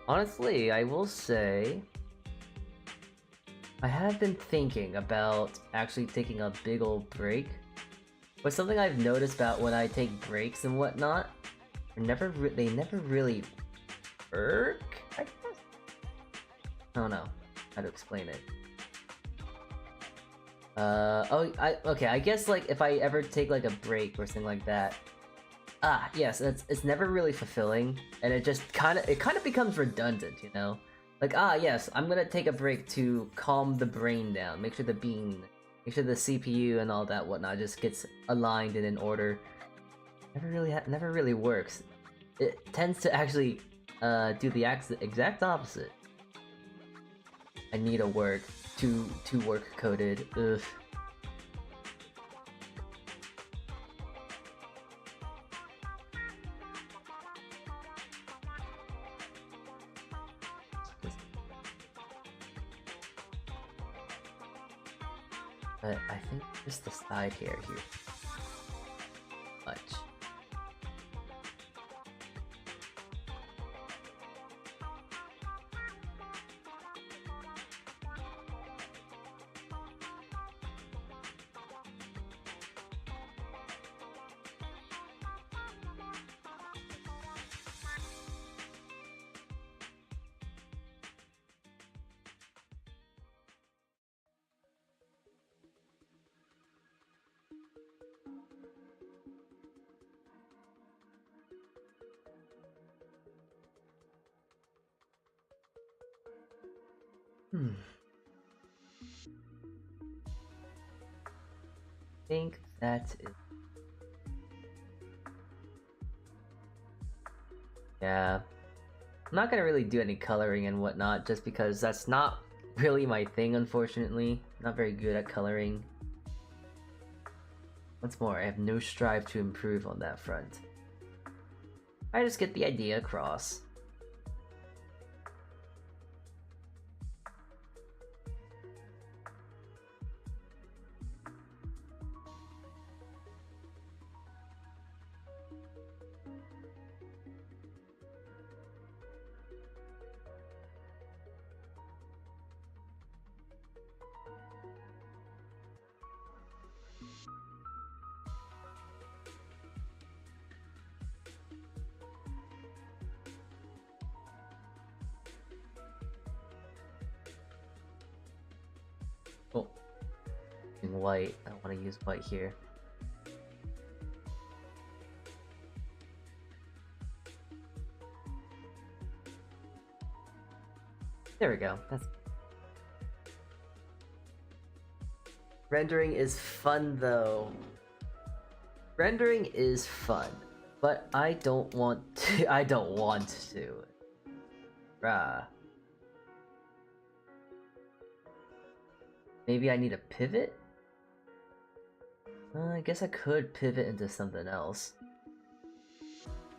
Honestly, I will say I have been thinking about actually taking a big old break. But something I've noticed about when I take breaks and whatnot, they never really work, I guess? I don't know how to explain it. Okay, I guess like if I ever take like a break or something like that, yes, it's never really fulfilling, and it just kind of becomes redundant, you know? Like, yes, I'm gonna take a break to calm the brain down, make sure the CPU and all that whatnot just gets aligned and in order. Never really works. It tends to actually do the exact opposite. I need to work, too work coded. Ugh. But I think just the side hair here. Much. I think that is. Yeah. I'm not gonna really do any coloring and whatnot just because that's not really my thing, unfortunately. Not very good at coloring. Once more, I have no strive to improve on that front. I just get the idea across. Oh, using white. I want to use white here. There we go. That's rendering is fun though. Rendering is fun, but I don't want to. I don't want to. Rah. Maybe I need a pivot? I guess I could pivot into something else.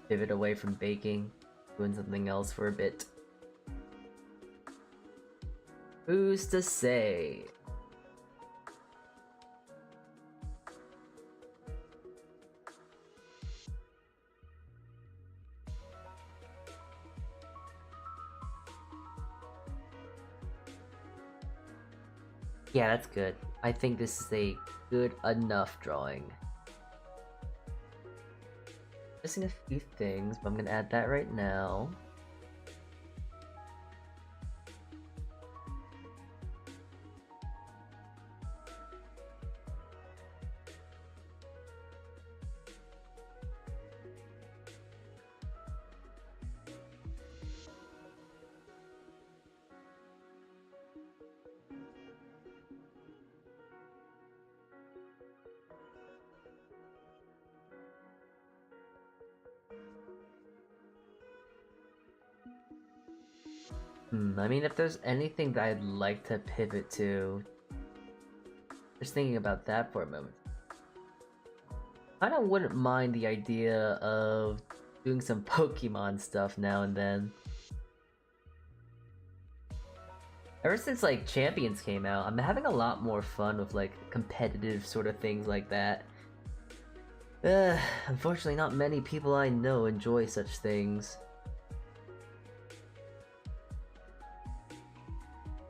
Pivot away from baking, doing something else for a bit. Who's to say? Yeah, that's good. I think this is a good enough drawing. Missing a few things, but I'm gonna add that right now. I mean, if there's anything that I'd like to pivot to, just thinking about that for a moment. I kinda wouldn't mind the idea of doing some Pokemon stuff now and then. Ever since like Champions came out, I'm having a lot more fun with like competitive sort of things like that. Unfortunately, not many people I know enjoy such things.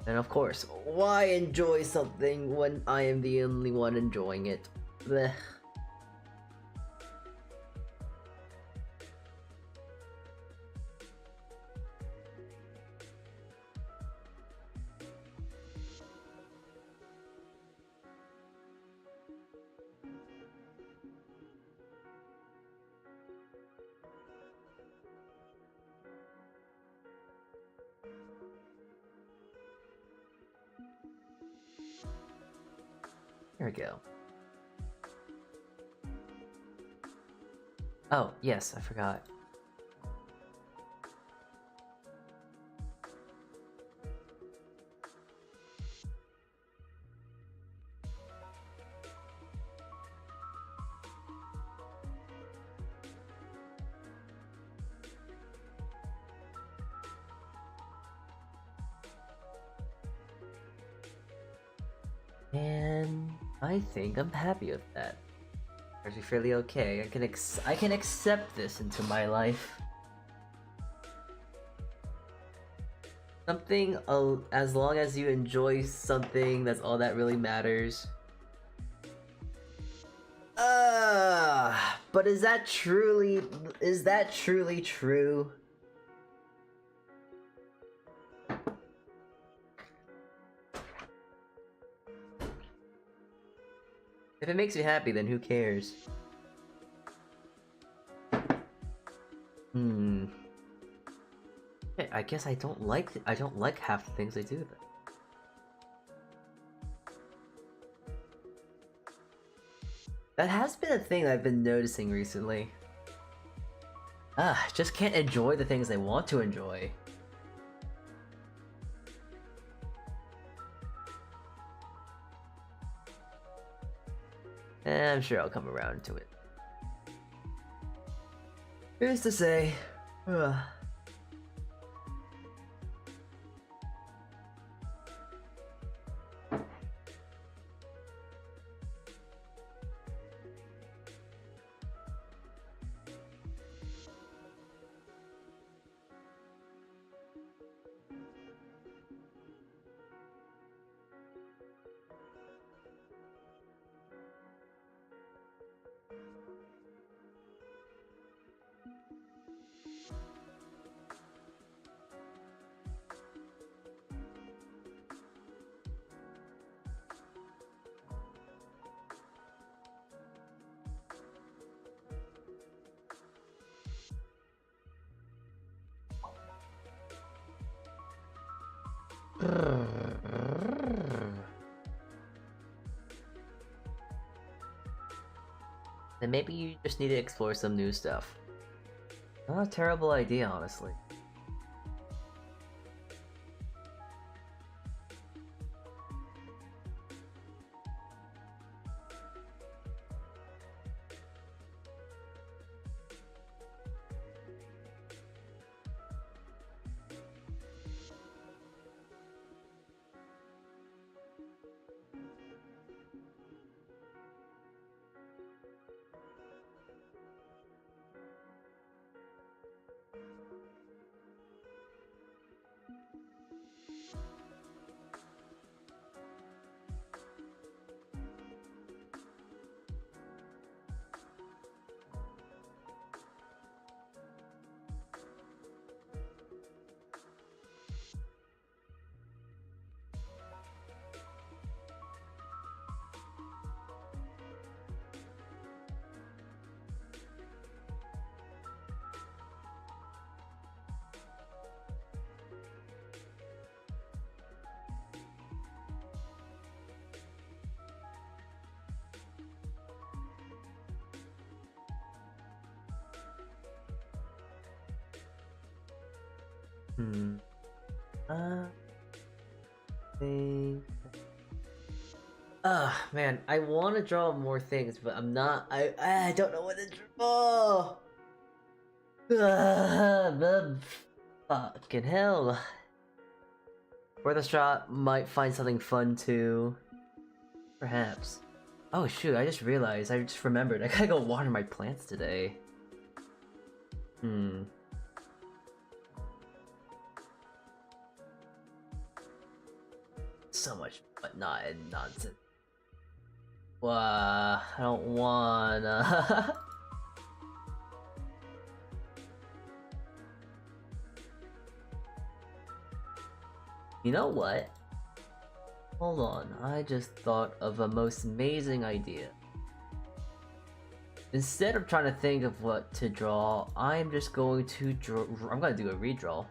And of course, why enjoy something when I am the only one enjoying it? Blech. There we go. Oh, yes, I forgot. And I think I'm happy with that. Actually, fairly okay. I can accept this into my life. Something, as long as you enjoy something, that's all that really matters. But is that truly true? If it makes you happy, then who cares? I guess I don't like half the things they do then. That has been a thing I've been noticing recently. Just can't enjoy the things I want to enjoy. I'm sure I'll come around to it. Who's to say? Then maybe you just need to explore some new stuff. Not a terrible idea, honestly. Think. Man, I want to draw more things, but I'm not. I don't know what to draw. The fucking hell. Worth a shot. Might find something fun too. Perhaps. Oh shoot! I just realized. I just remembered. I gotta go water my plants today. So much, but not nonsense. I don't wanna. You know what? Hold on, I just thought of a most amazing idea. Instead of trying to think of what to draw, I'm just going to draw. I'm gonna do a redraw.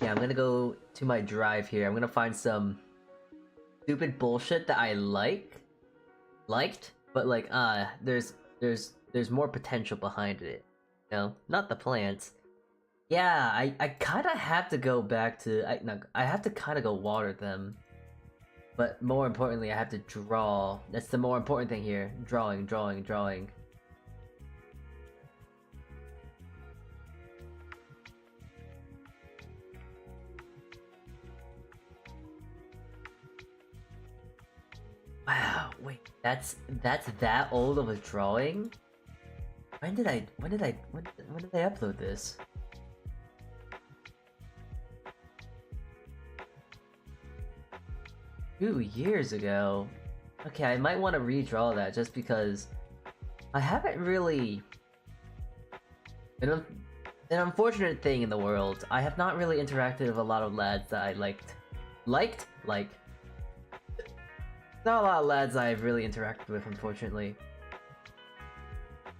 Yeah, I'm gonna go to my drive here. I'm gonna find some stupid bullshit that I liked, but like, there's more potential behind it. You know, not the plants. Yeah, I kind of have to go back to I have to kind of go water them. But more importantly, I have to draw. That's the more important thing here. Drawing. That's that old of a drawing? When did I upload this? Two years ago. Okay, I might want to redraw that just because I haven't really. An unfortunate thing in the world, I have not really interacted with a lot of lads that I liked. Like, not a lot of lads I've really interacted with, unfortunately.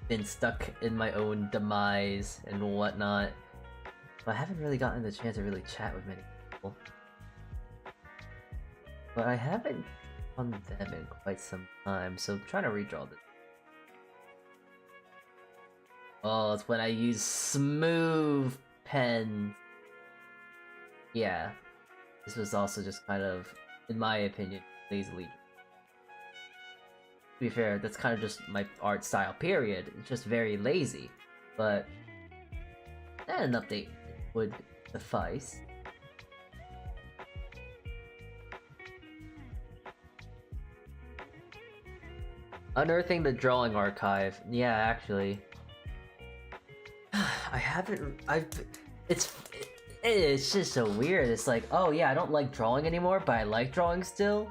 Been stuck in my own demise and whatnot. But I haven't really gotten the chance to really chat with many people. But I haven't on them in quite some time, so I'm trying to redraw this. Oh, it's when I use smooth pen. Yeah. This was also just kind of, in my opinion, lazily. To be fair, that's kind of just my art style, period. It's just very lazy. But an update would suffice. Unearthing the drawing archive. Yeah, actually. I haven't. It's just so weird. It's like, oh yeah, I don't like drawing anymore, but I like drawing still.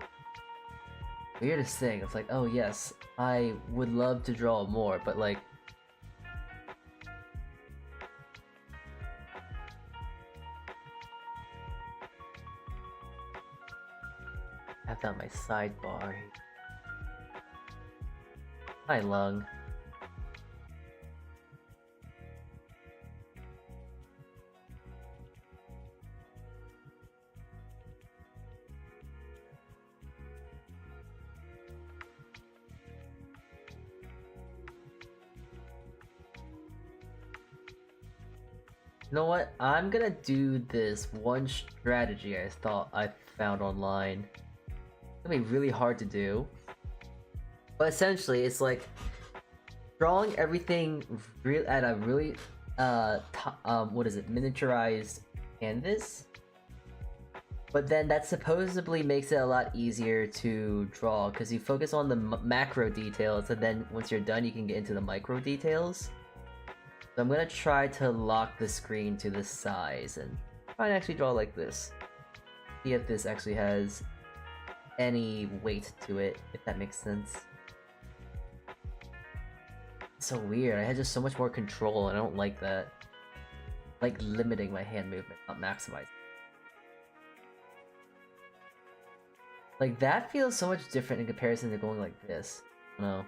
Weirdest thing. It's like, oh yes, I would love to draw more, but like. I have that on my sidebar. Hi, Lung. You know what? I'm gonna do this one strategy I thought I found online. It's gonna be really hard to do. But essentially, it's like drawing everything at a really, what is it, miniaturized canvas. But then that supposedly makes it a lot easier to draw because you focus on the macro details, and then once you're done, you can get into the micro details. So I'm gonna try to lock the screen to this size and try and actually draw like this. See if this actually has any weight to it, if that makes sense. It's so weird, I had just so much more control and I don't like that. I like limiting my hand movement, not maximizing. Like that feels so much different in comparison to going like this. I don't know.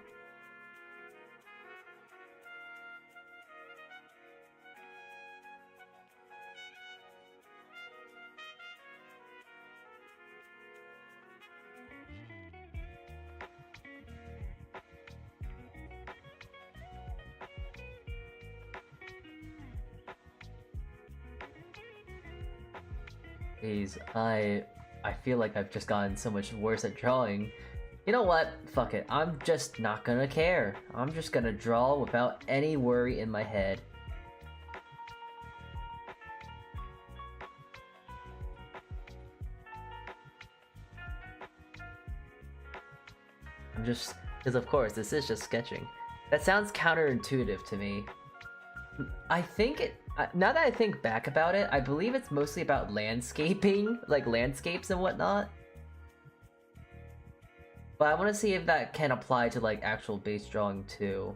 I feel like I've just gotten so much worse at drawing. You know what? Fuck it. I'm just not gonna care. I'm just gonna draw without any worry in my head. Because of course, this is just sketching. That sounds counterintuitive to me. I think now that I think back about it, I believe it's mostly about landscaping, like landscapes and whatnot. But I want to see if that can apply to like actual base drawing too.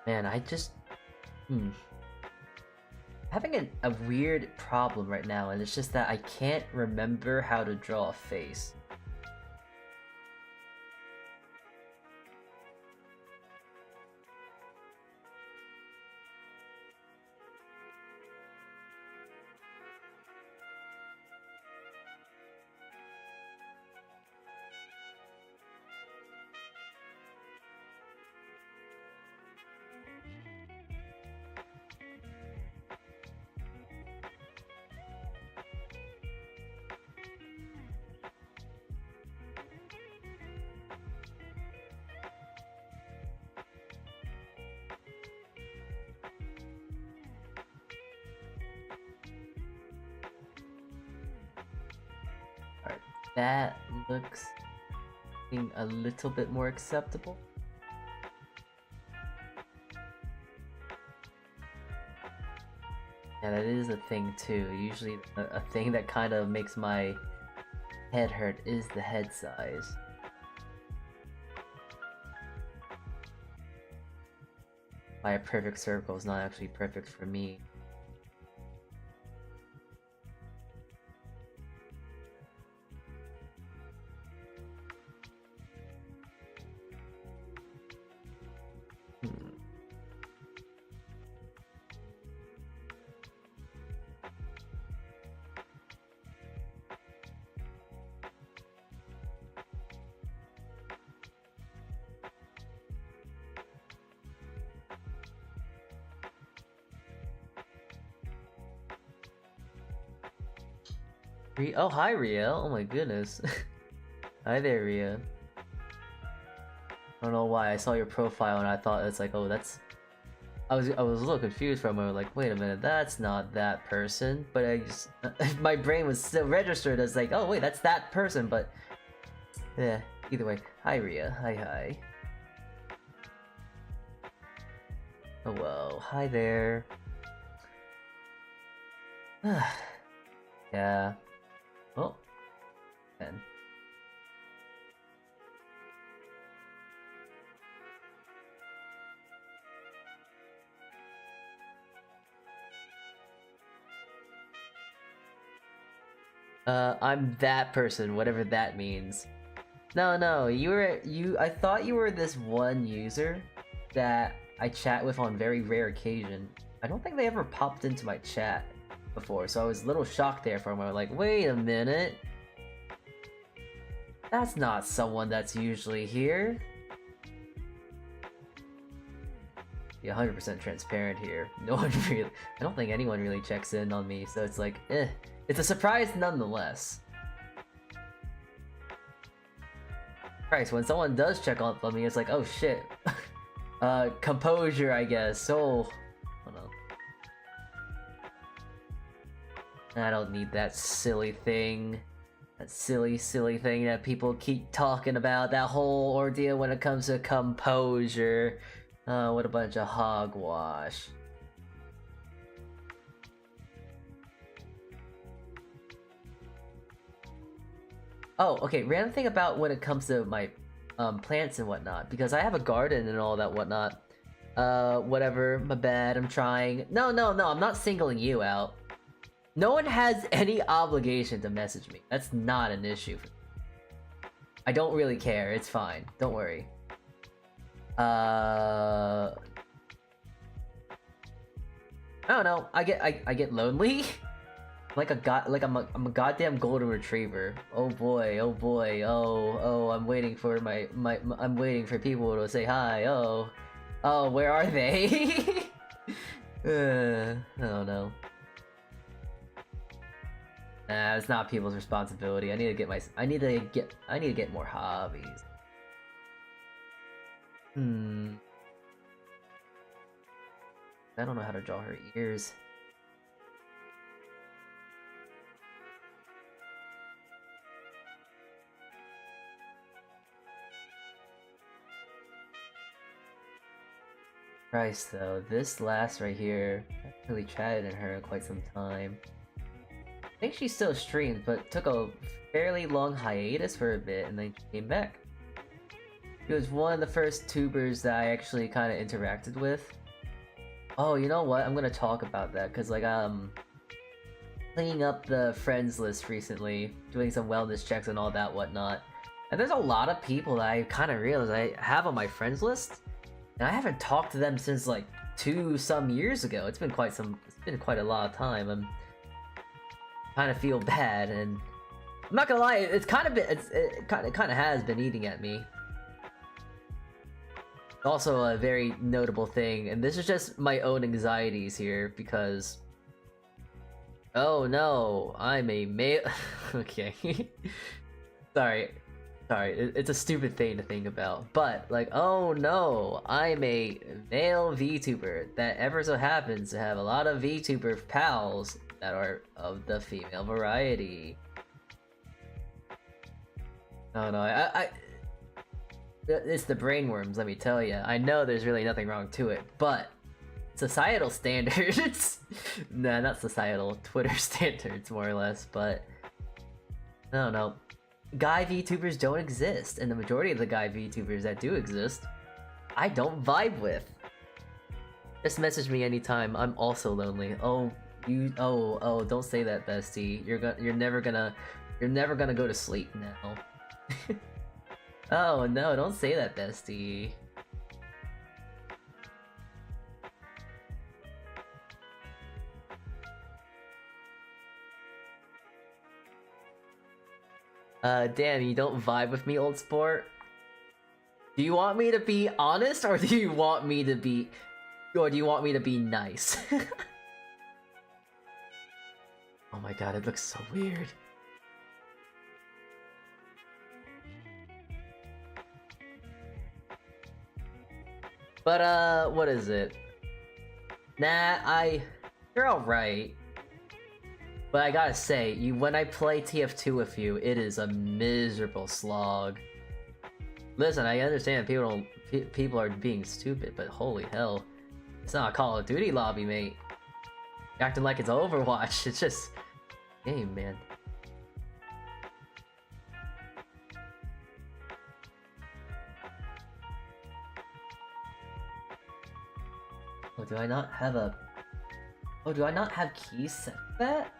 Man, I just... having a weird problem right now, and it's just that I can't remember how to draw a face. that looks a little bit more acceptable. Yeah, that is a thing too. Usually a thing that kind of makes my head hurt is the head size. Why a perfect circle is not actually perfect for me. Oh, hi, Ria. Oh my goodness. Hi there, Ria. I don't know why I saw your profile and I thought it's like, oh, that's... I was a little confused for a moment, like, wait a minute, that's not that person. But I just... my brain was still registered as like, oh wait, that's that person, but... Yeah, either way. Hi, Ria. Hi. Oh, well. Hi there. Yeah. Oh. Man. I'm that person, whatever that means. No, I thought you were this one user that I chat with on very rare occasion. I don't think they ever popped into my chat before, so I was a little shocked there for a moment, like, wait a minute. That's not someone that's usually here. Be 100% transparent here. No one really... I don't think anyone really checks in on me, so it's like, eh. It's a surprise nonetheless. Christ, when someone does check on me, it's like, oh shit. Composure, I guess. Oh no. I don't need that silly thing. That silly thing that people keep talking about. That whole ordeal when it comes to composure. What a bunch of hogwash. Oh, okay, random thing about when it comes to my plants and whatnot, because I have a garden and all that whatnot. Whatever, my bad, I'm trying. No, I'm not singling you out. No one has any obligation to message me. That's not an issue for me. I don't really care, it's fine, don't worry. I don't know, I get lonely. I'm a goddamn golden retriever. Oh boy, I'm waiting for I'm waiting for people to say hi. Oh, where are they? I don't know. Nah, it's not people's responsibility. I need to get more hobbies. I don't know how to draw her ears. Christ, though, this last right here, I haven't really chatted in her in quite some time. I think she still streams, but took a fairly long hiatus for a bit and then came back. She was one of the first tubers that I actually kind of interacted with. Oh, you know what? I'm gonna talk about that, because like, cleaning up the friends list recently, doing some wellness checks and all that whatnot. And there's a lot of people that I kind of realized I have on my friends list, and I haven't talked to them since like 2 some years ago. It's been quite a lot of time. I'm kind of feel bad, and I'm not gonna lie, it kind of has been eating at me. Also a very notable thing, and this is just my own anxieties here, because oh no, I'm a male. Okay. Sorry, it's a stupid thing to think about, but like, oh no, I'm a male VTuber that ever so happens to have a lot of VTuber pals that are of the female variety. No, it's the brainworms, let me tell you. I know there's really nothing wrong to it, but societal standards. Nah, not societal, Twitter standards, more or less, but I don't know. Guy VTubers don't exist, and the majority of the guy VTubers that do exist, I don't vibe with. Just message me anytime. I'm also lonely. Oh, don't say that, bestie. You're never gonna go to sleep now. Oh no, don't say that, bestie. Damn, you don't vibe with me, old sport? Do you want me to be honest, or do you want me to be... Or do you want me to be nice? Oh my god, it looks so weird. But, what is it? Nah, you're alright. But I gotta say, when I play TF2 with you, it is a miserable slog. Listen, I understand people are being stupid, but holy hell. It's not a Call of Duty lobby, mate. You're acting like it's Overwatch, it's just... game, man. Oh, do I not have a... Oh, do I not have keys set for that?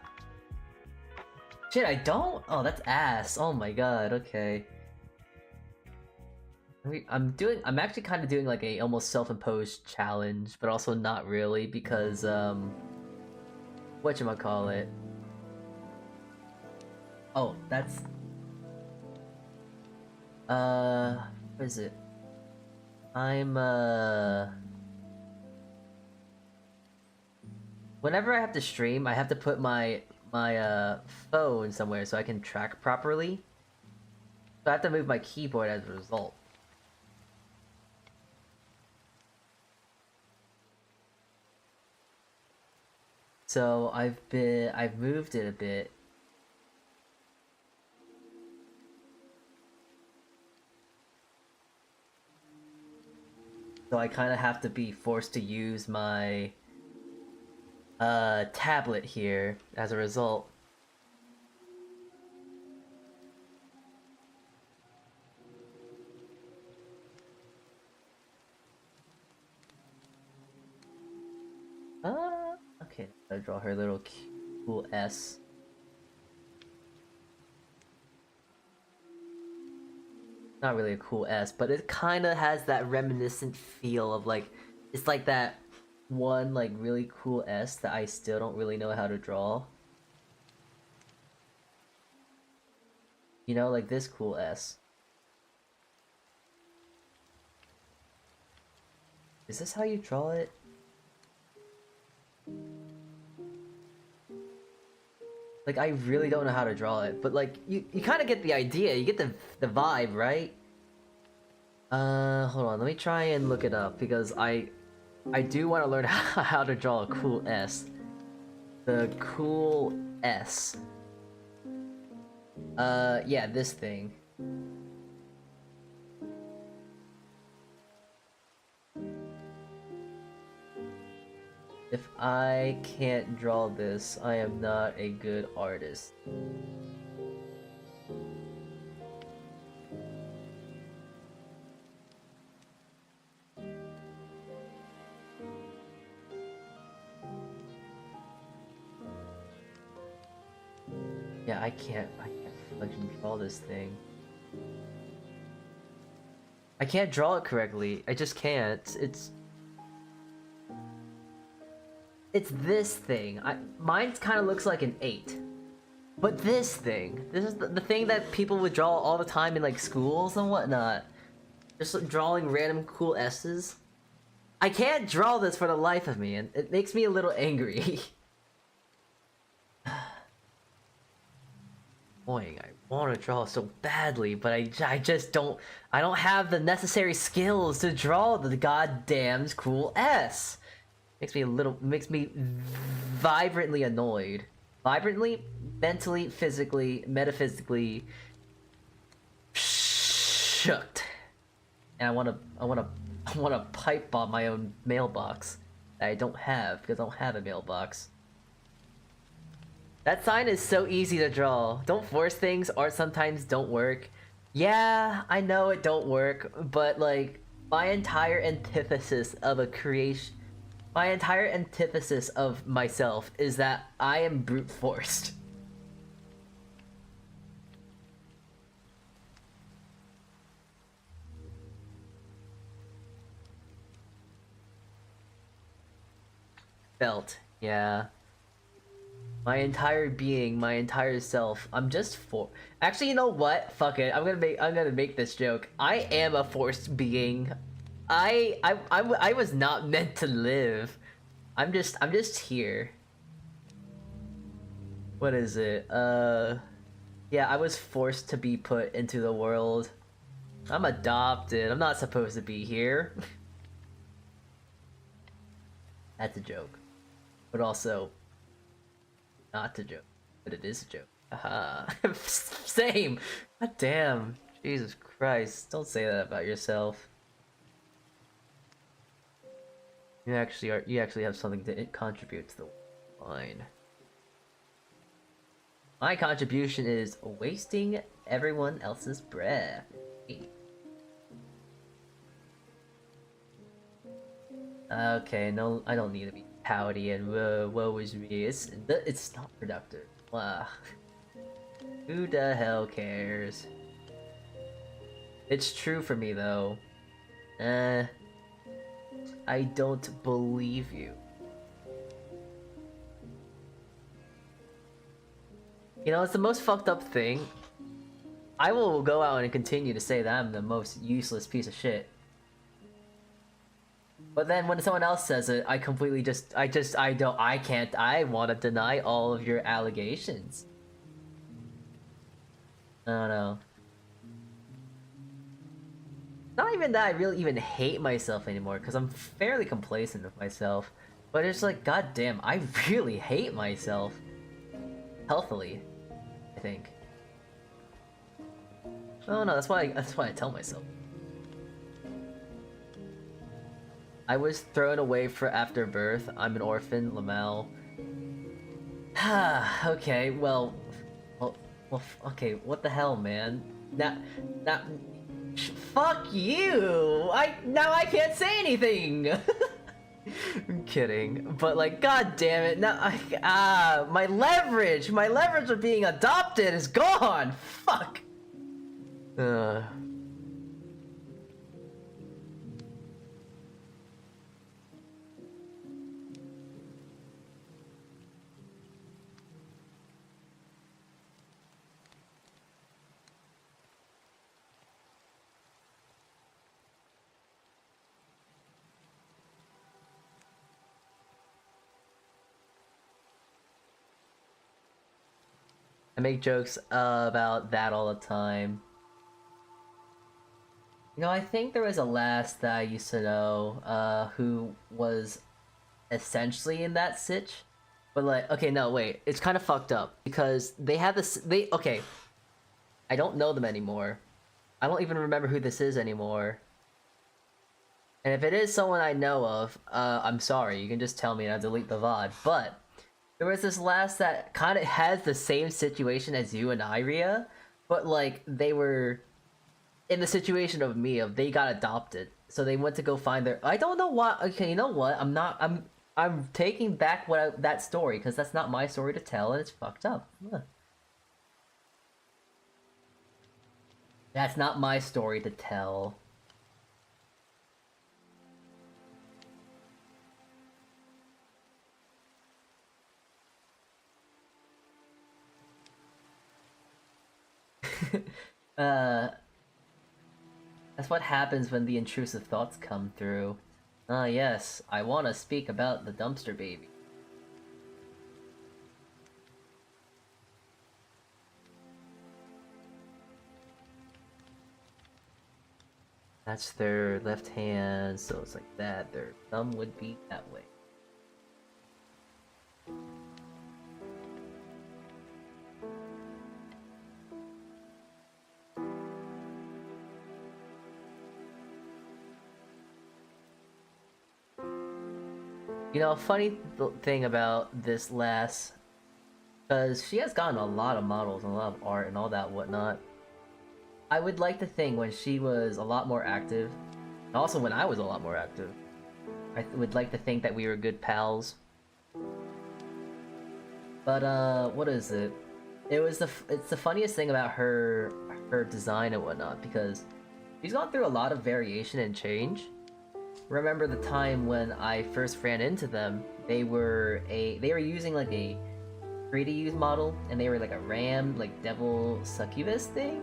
Shit, I don't? Oh, that's ass. Oh my god, okay. I'm actually kind of doing like a almost self-imposed challenge, but also not really because, whatchamacallit? Oh, that's... what is it? Whenever I have to stream, I have to put my phone somewhere so I can track properly. So I have to move my keyboard as a result. So I've moved it a bit. So I kind of have to be forced to use my tablet here as a result. Okay, I draw her little cool S. Not really a cool S, but it kind of has that reminiscent feel of like, it's like that one like really cool S that I still don't really know how to draw. You know, like this cool S. Is this how you draw it? Like, I really don't know how to draw it, but like, you kind of get the idea, you get the vibe, right? Hold on, let me try and look it up, because I do want to learn how to draw a cool S. The cool S. Yeah, this thing. If I can't draw this, I am not a good artist. Yeah, I can't fucking draw this thing. I can't draw it correctly. I just can't. It's this thing. Mine kind of looks like an 8. But this thing. This is the thing that people would draw all the time in like schools and whatnot. Just like, drawing random cool S's. I can't draw this for the life of me, and it makes me a little angry. Boy, I want to draw so badly, but I just don't... I don't have the necessary skills to draw the goddamn cool S. Makes me vibrantly annoyed. Vibrantly, mentally, physically, metaphysically, shooked. And I wanna pipe bomb my own mailbox that I don't have because I don't have a mailbox. That sign is so easy to draw. Don't force things, art sometimes don't work. Yeah, I know it don't work, but like my entire antithesis of a creation, my entire antithesis of myself is that I am brute forced. Felt, yeah. My entire being, my entire self. I'm just for. Actually, you know what? Fuck it. I'm gonna make this joke. I am a forced being. I was not meant to live. I'm just here. What is it? Yeah, I was forced to be put into the world. I'm adopted. I'm not supposed to be here. That's a joke. But also, not a joke. But it is a joke. Haha. Same! God damn. Jesus Christ. Don't say that about yourself. You actually have something to contribute to the line. My contribution is wasting everyone else's breath. Okay, no, I don't need to be pouty and woe is me. It's not productive. Wow. Who the hell cares? It's true for me though. I don't believe you. You know, it's the most fucked up thing. I will go out and continue to say that I'm the most useless piece of shit. But then when someone else says it, I completely I want to deny all of your allegations. I don't know. Not even that I really even hate myself anymore, because I'm fairly complacent with myself. But it's like, goddamn, I really hate myself. Healthily, I think. Oh no, that's why I tell myself. I was thrown away for after birth. I'm an orphan, Lamel. Okay, well, okay, what the hell, man? Fuck you! Now I can't say anything. I'm kidding, but like, god damn it! Now my leverage of being adopted is gone. Fuck. I make jokes about that all the time. You know, I think there was a lass that I used to know, who was essentially in that sitch. But like, okay, no, wait, it's kind of fucked up because they had this. Okay, I don't know them anymore. I don't even remember who this is anymore. And if it is someone I know of, I'm sorry. You can just tell me and I'll delete the VOD. But there was this lass that kind of has the same situation as you and Iria, but like they were in the situation of me, of they got adopted, so they went to go find their. I don't know why. Okay, you know what? I'm taking back that story because that's not my story to tell, and it's fucked up. Huh. That's not my story to tell. That's what happens when the intrusive thoughts come through. Ah, yes, I want to speak about the dumpster baby. That's their left hand, so it's like that. Their thumb would be that way. You know, a funny thing about this lass, because she has gotten a lot of models and a lot of art and all that whatnot. I would like to think when she was a lot more active, and also when I was a lot more active, I would like to think that we were good pals. But what is it? It's the funniest thing about her design and whatnot, because she's gone through a lot of variation and change. Remember the time when I first ran into them? They were using like a free to use model, and they were like a ram, like devil succubus thing.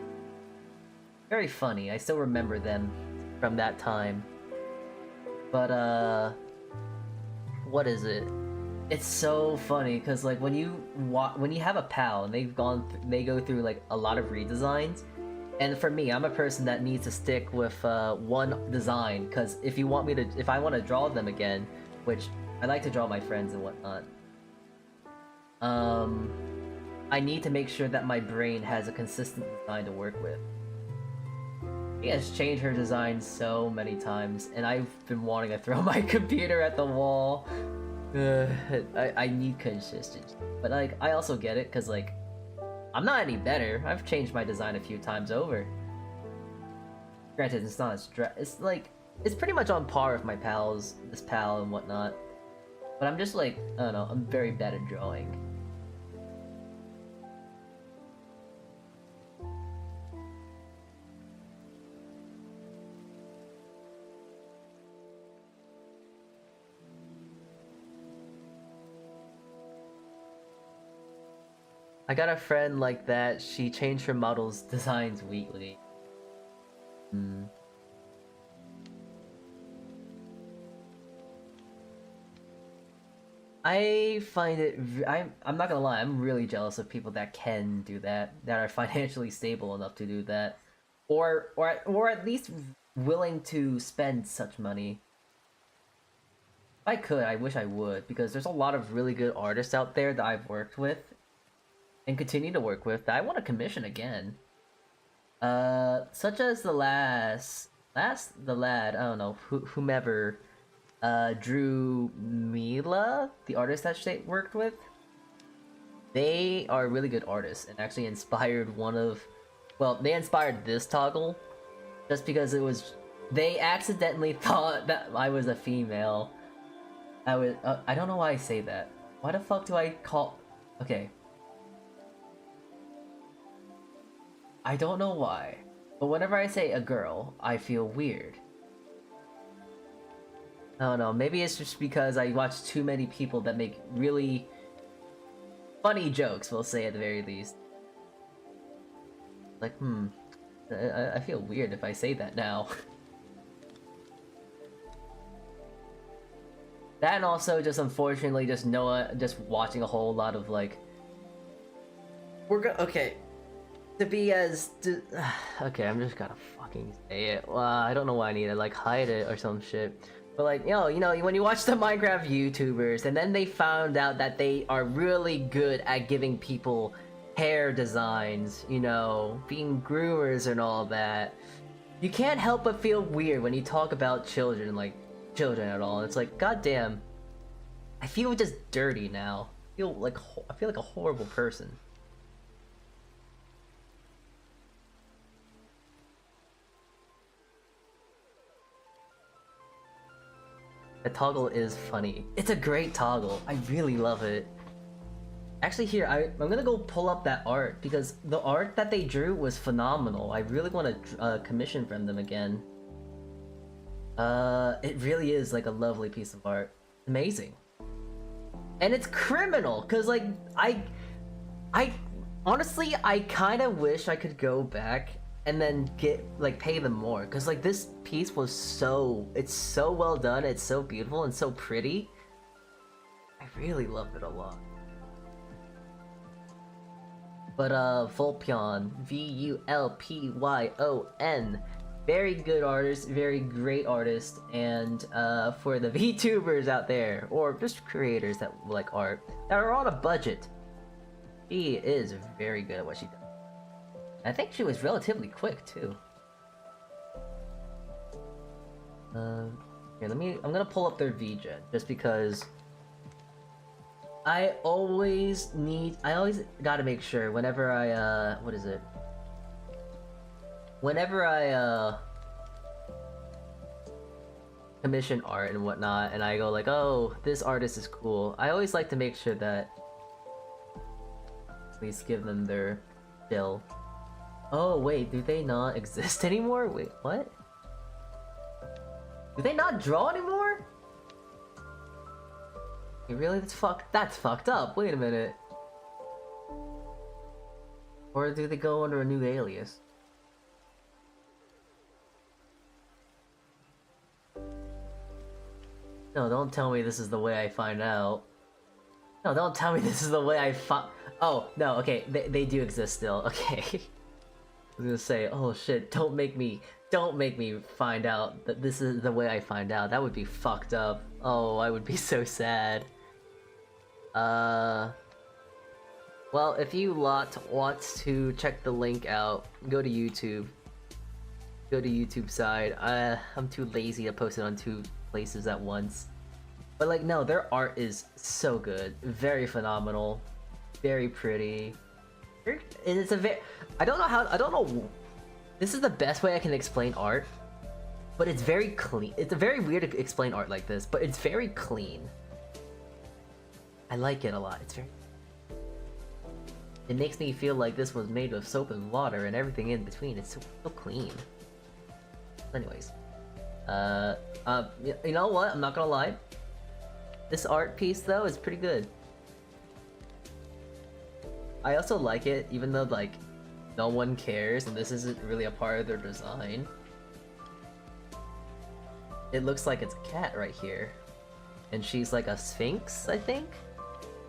Very funny. I still remember them from that time. But what is it? It's so funny because like when you have a pal and they go through like a lot of redesigns, and for me, I'm a person that needs to stick with one design, because if I want to draw them again, which I like to draw my friends and whatnot, I need to make sure that my brain has a consistent design to work with. She has changed her design so many times, and I've been wanting to throw my computer at the wall. I need consistency, but like I also get it, because like I'm not any better. I've changed my design a few times over. Granted, it's not as it's like it's pretty much on par with my pals, this pal and whatnot. But I'm just like, I don't know, I'm very bad at drawing. I got a friend like that. She changed her models' designs weekly. I find it. I'm not gonna lie. I'm really jealous of people that can do that. That are financially stable enough to do that, or at least willing to spend such money. If I could, I wish I would, because there's a lot of really good artists out there that I've worked with and continue to work with that I want to commission again. Such as the lad, I don't know, whomever, drew Mila, the artist that she worked with. They are really good artists and actually inspired they inspired this toggle, just because they accidentally thought that I was a female. I don't know why I say that. Why the fuck do I call, okay. I don't know why, but whenever I say a girl, I feel weird. I don't know, maybe it's just because I watch too many people that make really funny jokes, we'll say at the very least. Like, I feel weird if I say that now. That, and also just unfortunately just Noah just watching a whole lot of like... okay. To be as... okay, I'm just gonna fucking say it. Well, I don't know why I need to like hide it or some shit. But like, you know, when you watch the Minecraft YouTubers and then they found out that they are really good at giving people hair designs, you know, being groomers and all that, you can't help but feel weird when you talk about children at all. It's like, goddamn, I feel just dirty now. I feel like a horrible person. The toggle is funny. It's a great toggle. I really love it. Actually, here, I'm gonna go pull up that art, because the art that they drew was phenomenal. I really want to commission from them again. It really is like a lovely piece of art. Amazing. And it's criminal, because like, I honestly, I kind of wish I could go back and then pay them more, because like this piece was it's so well done, it's so beautiful and so pretty. I really loved it a lot. But Vulpyon, Vulpyon, very good artist, very great artist, and for the VTubers out there, or just creators that like art, that are on a budget, she is very good at what she does. I think she was relatively quick too. Here, I'm gonna pull up their VGen just because I always gotta make sure whenever I what is it? Whenever I commission art and whatnot, and I go like, oh, this artist is cool, I always like to make sure that at least give them their bill. Oh wait, do they not exist anymore? Wait, what? Do they not draw anymore? Hey, really? That's fucked up. Wait a minute. Or do they go under a new alias? No, don't tell me this is the way I find out. No, don't tell me this is the way I find. Oh, no, okay, they do exist still, okay. I was gonna say, oh shit, don't make me find out that this is the way I find out. That would be fucked up. Oh, I would be so sad. Well, if you lot want to check the link out, go to YouTube. Go to YouTube side. I'm too lazy to post it on 2 places at once. But like, no, their art is so good. Very phenomenal. Very pretty. And it's a I don't know. This is the best way I can explain art. But it's very clean. It's very weird to explain art like this, but it's very clean. I like it a lot. It's very... It makes me feel like this was made with soap and water and everything in between. It's so clean. Anyways. You know what? I'm not gonna lie. This art piece, though, is pretty good. I also like it, even though, like, no one cares and this isn't really a part of their design. It looks like it's a cat right here. And she's like a sphinx, I think?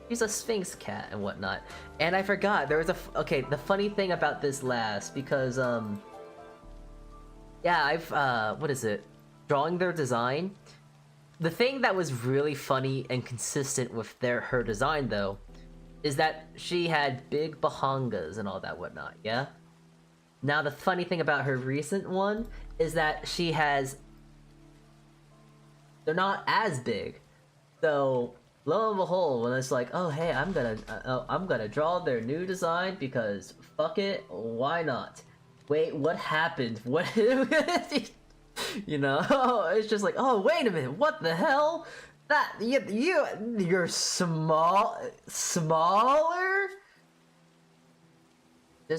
She's a sphinx cat and whatnot. And I forgot, there was okay, the funny thing about this last, because, yeah, I've, what is it? Drawing their design. The thing that was really funny and consistent with her design, though, is that she had big bahangas and all that whatnot, yeah? Now, the funny thing about her recent one is that she has... They're not as big. So, lo and behold, when it's like, oh, hey, I'm gonna draw their new design because fuck it, why not? Wait, what happened? What... You know, it's just like, oh, wait a minute, what the hell? That you're smaller,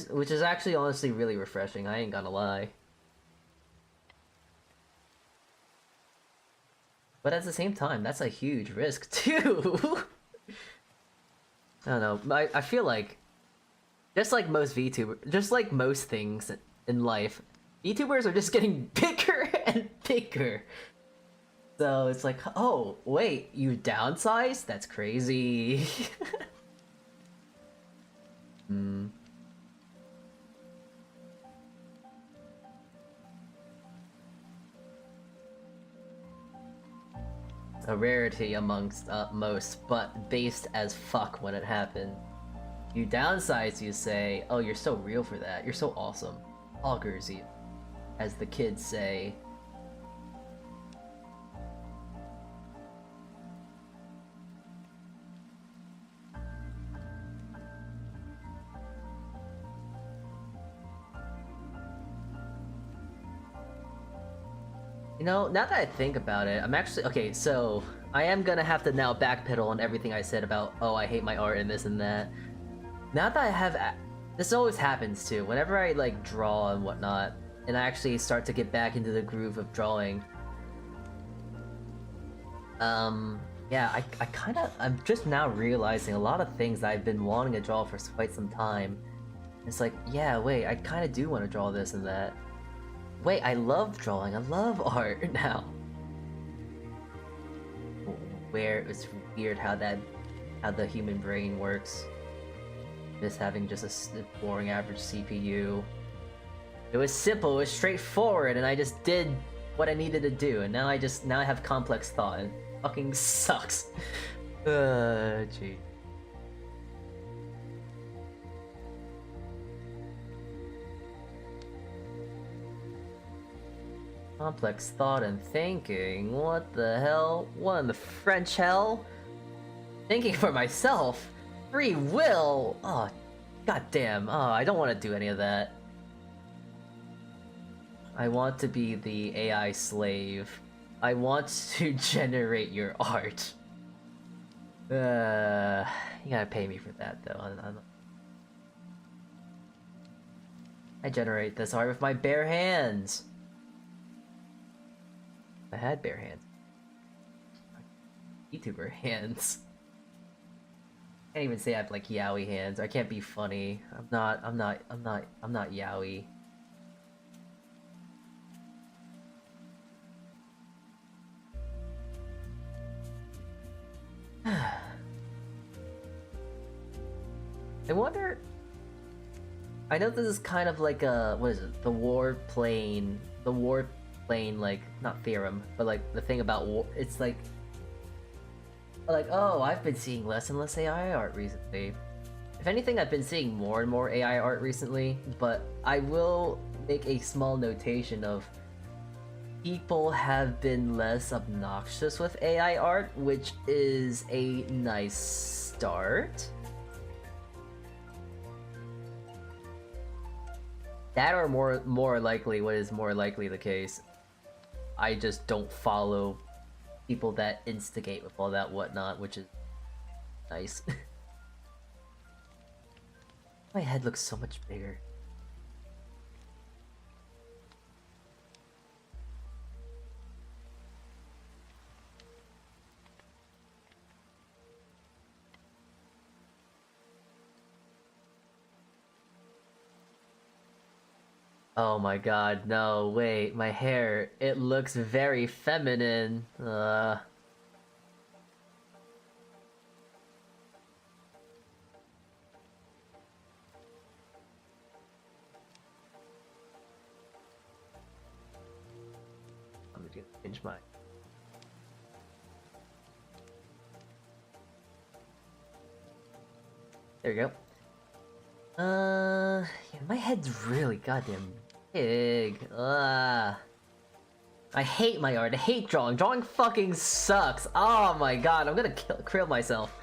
which is actually honestly really refreshing. I ain't gonna lie. But at the same time, that's a huge risk too. I don't know. I feel like, just like most VTubers, just like most things in life, VTubers are just getting bigger and bigger. So it's like, oh, wait, you downsized? That's crazy. A rarity amongst most, but based as fuck when it happened. You downsize, you say, oh, you're so real for that. You're so awesome. Augers you, as the kids say. You know, now that I think about it, I'm actually... Okay, so... I am gonna have to now backpedal on everything I said about, oh, I hate my art and this and that. Now that I have... This always happens, too. Whenever I, like, draw and whatnot, and I actually start to get back into the groove of drawing. Yeah, I kinda... I'm just now realizing a lot of things that I've been wanting to draw for quite some time. It's like, yeah, wait, I kinda do want to draw this and that. Wait, I love drawing. I love art now. Where it's weird how the human brain works. Just having just a boring average CPU. It was simple, it was straightforward, and I just did what I needed to do, and now I have complex thought, and it fucking sucks. Gee. Complex thought and thinking. What the hell? What in the French hell? Thinking for myself? Free will? Oh, goddamn. Oh, I don't want to do any of that. I want to be the AI slave. I want to generate your art. You gotta pay me for that, though. I generate this art with my bare hands. I had bare hands. YouTuber hands. Can't even say I have like yaoi hands. I can't be funny. I'm not yaoi. I wonder. I know this is kind of like a what is it? The war plane, like not theorem, but like the thing about war. It's like oh, I've been seeing less and less AI art recently. If anything, I've been seeing more and more AI art recently. But I will make a small notation of people have been less obnoxious with AI art, which is a nice start. That or more likely, what is more likely the case, I just don't follow people that instigate with all that whatnot, which is nice. My head looks so much bigger. Oh my god, no, wait, my hair, it looks very feminine. Let me just change my... There we go. Yeah, my head's really goddamn big. I hate my art. I hate drawing. Drawing fucking sucks. Oh my god, I'm gonna kill myself.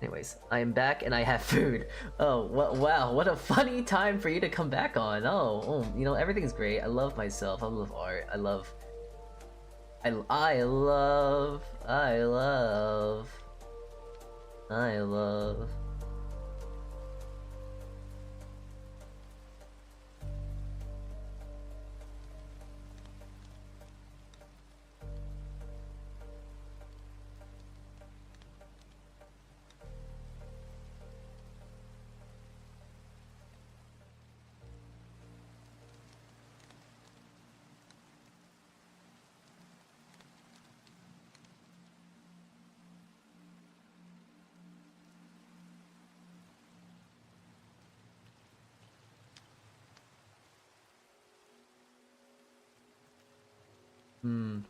Anyways, I am back and I have food. Oh, wow, what a funny time for you to come back on. Oh, you know, everything's great. I love myself. I love art. I love...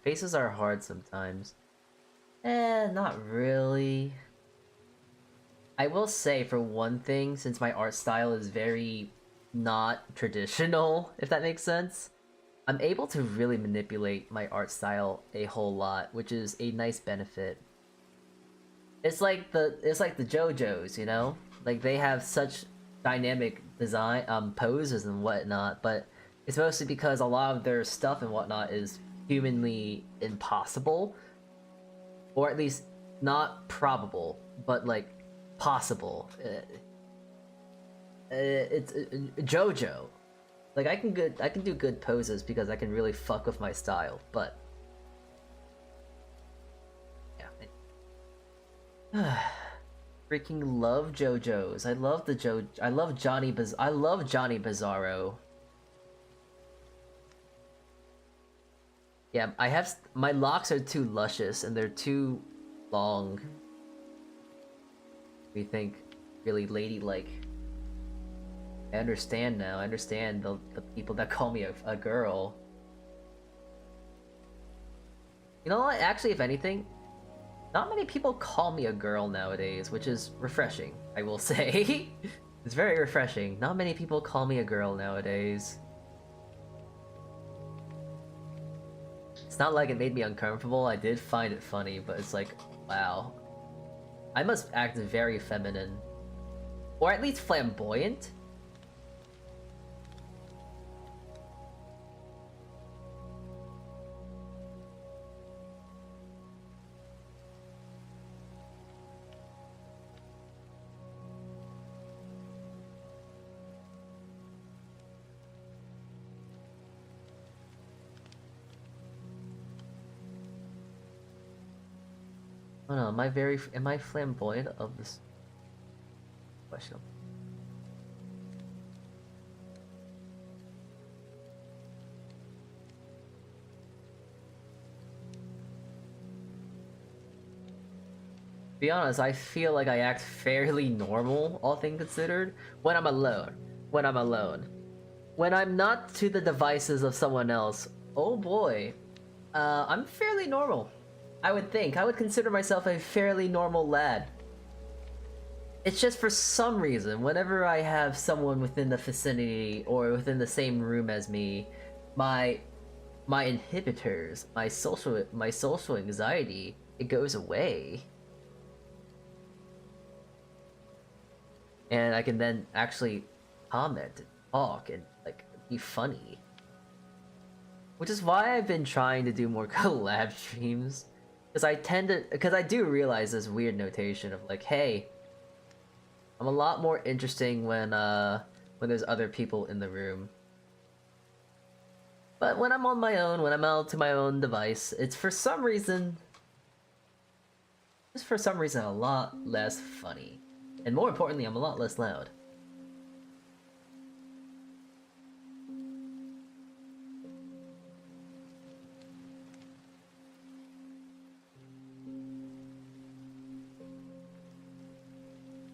Faces are hard sometimes. Not really. I will say, for one thing, since my art style is very not traditional, if that makes sense, I'm able to really manipulate my art style a whole lot, which is a nice benefit. It's like the JoJo's, you know? Like, they have such dynamic design poses and whatnot, but it's mostly because a lot of their stuff and whatnot is humanly impossible, or at least not probable, but like possible. It's JoJo. Like I can do good poses because I can really fuck with my style, but yeah. Freaking love JoJo's. I love Johnny Bizarro. Yeah, my locks are too luscious and they're too long. We think really ladylike. I understand now. I understand the people that call me a girl. You know what? Actually, if anything, not many people call me a girl nowadays, which is refreshing, I will say. It's very refreshing. Not many people call me a girl nowadays. It's not like it made me uncomfortable. I did find it funny, but it's like, wow. I must act very feminine. Or at least flamboyant? Oh no, am I flamboyant of this question? To be honest, I feel like I act fairly normal, all things considered, when I'm alone. When I'm alone. When I'm not to the devices of someone else, oh boy, I'm fairly normal. I would think. I would consider myself a fairly normal lad. It's just for some reason, whenever I have someone within the vicinity or within the same room as me, my inhibitors, my social anxiety, it goes away. And I can then actually comment and talk and like be funny. Which is why I've been trying to do more collab streams. Because I do realize this weird notation of like, hey, I'm a lot more interesting when there's other people in the room. But when I'm on my own, when I'm out to my own device, it's for some reason, a lot less funny. And more importantly, I'm a lot less loud.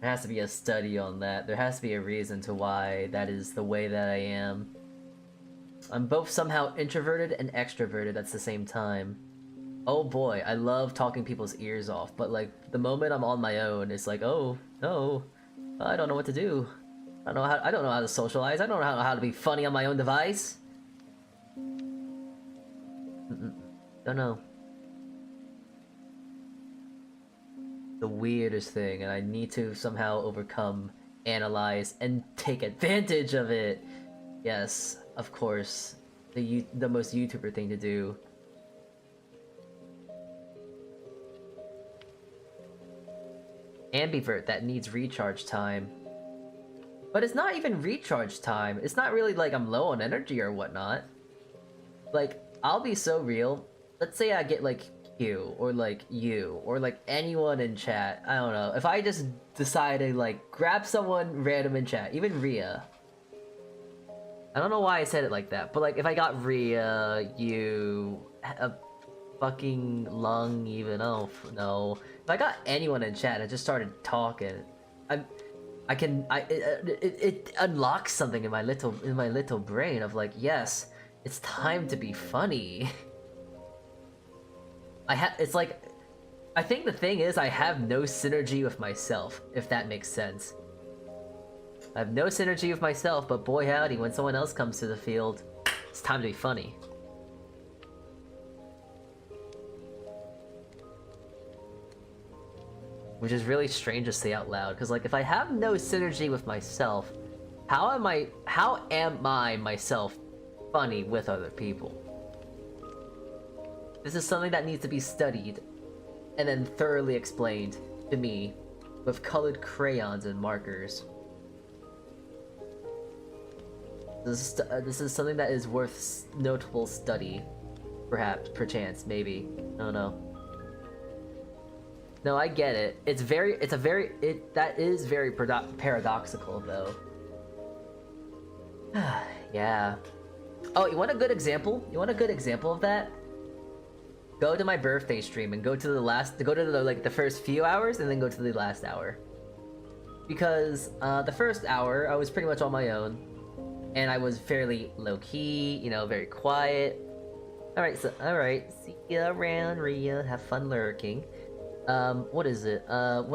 There has to be a study on that. There has to be a reason to why that is the way that I am. I'm both somehow introverted and extroverted at the same time. Oh boy, I love talking people's ears off, but like the moment I'm on my own, it's like, oh no, I don't know what to do. I don't know how to socialize. I don't know how to be funny on my own device. Don't know. The weirdest thing, and I need to somehow overcome, analyze, and take advantage of it. Yes, of course, the most YouTuber thing to do. Ambivert that needs recharge time. But it's not even recharge time. It's not really like I'm low on energy or whatnot. Like, I'll be so real. Let's say I get like Q, or like you, or like anyone in chat. I don't know. If I just decide to like grab someone random in chat, even Rhea. I don't know why I said it like that, but like if I got Rhea, you, a fucking Lung, even, oh no. If I got anyone in chat and just started talking, it unlocks something in my little brain of like, yes, it's time to be funny. It's like, I think the thing is I have no synergy with myself, if that makes sense. I have no synergy with myself, but boy howdy, when someone else comes to the field, it's time to be funny. Which is really strange to say out loud, because like if I have no synergy with myself, how am I myself funny with other people? This is something that needs to be studied and then thoroughly explained to me with colored crayons and markers. This is something that is worth notable study, perhaps, perchance, maybe. I don't know. No, I get it. That is very paradoxical, though. Yeah. Oh, you want a good example? You want a good example of that? Go to my birthday stream and go to the first few hours and then go to the last hour. Because the first hour I was pretty much on my own, and I was fairly low key, you know, very quiet. All right, see you around, Rhea. Have fun lurking. What is it? Dude,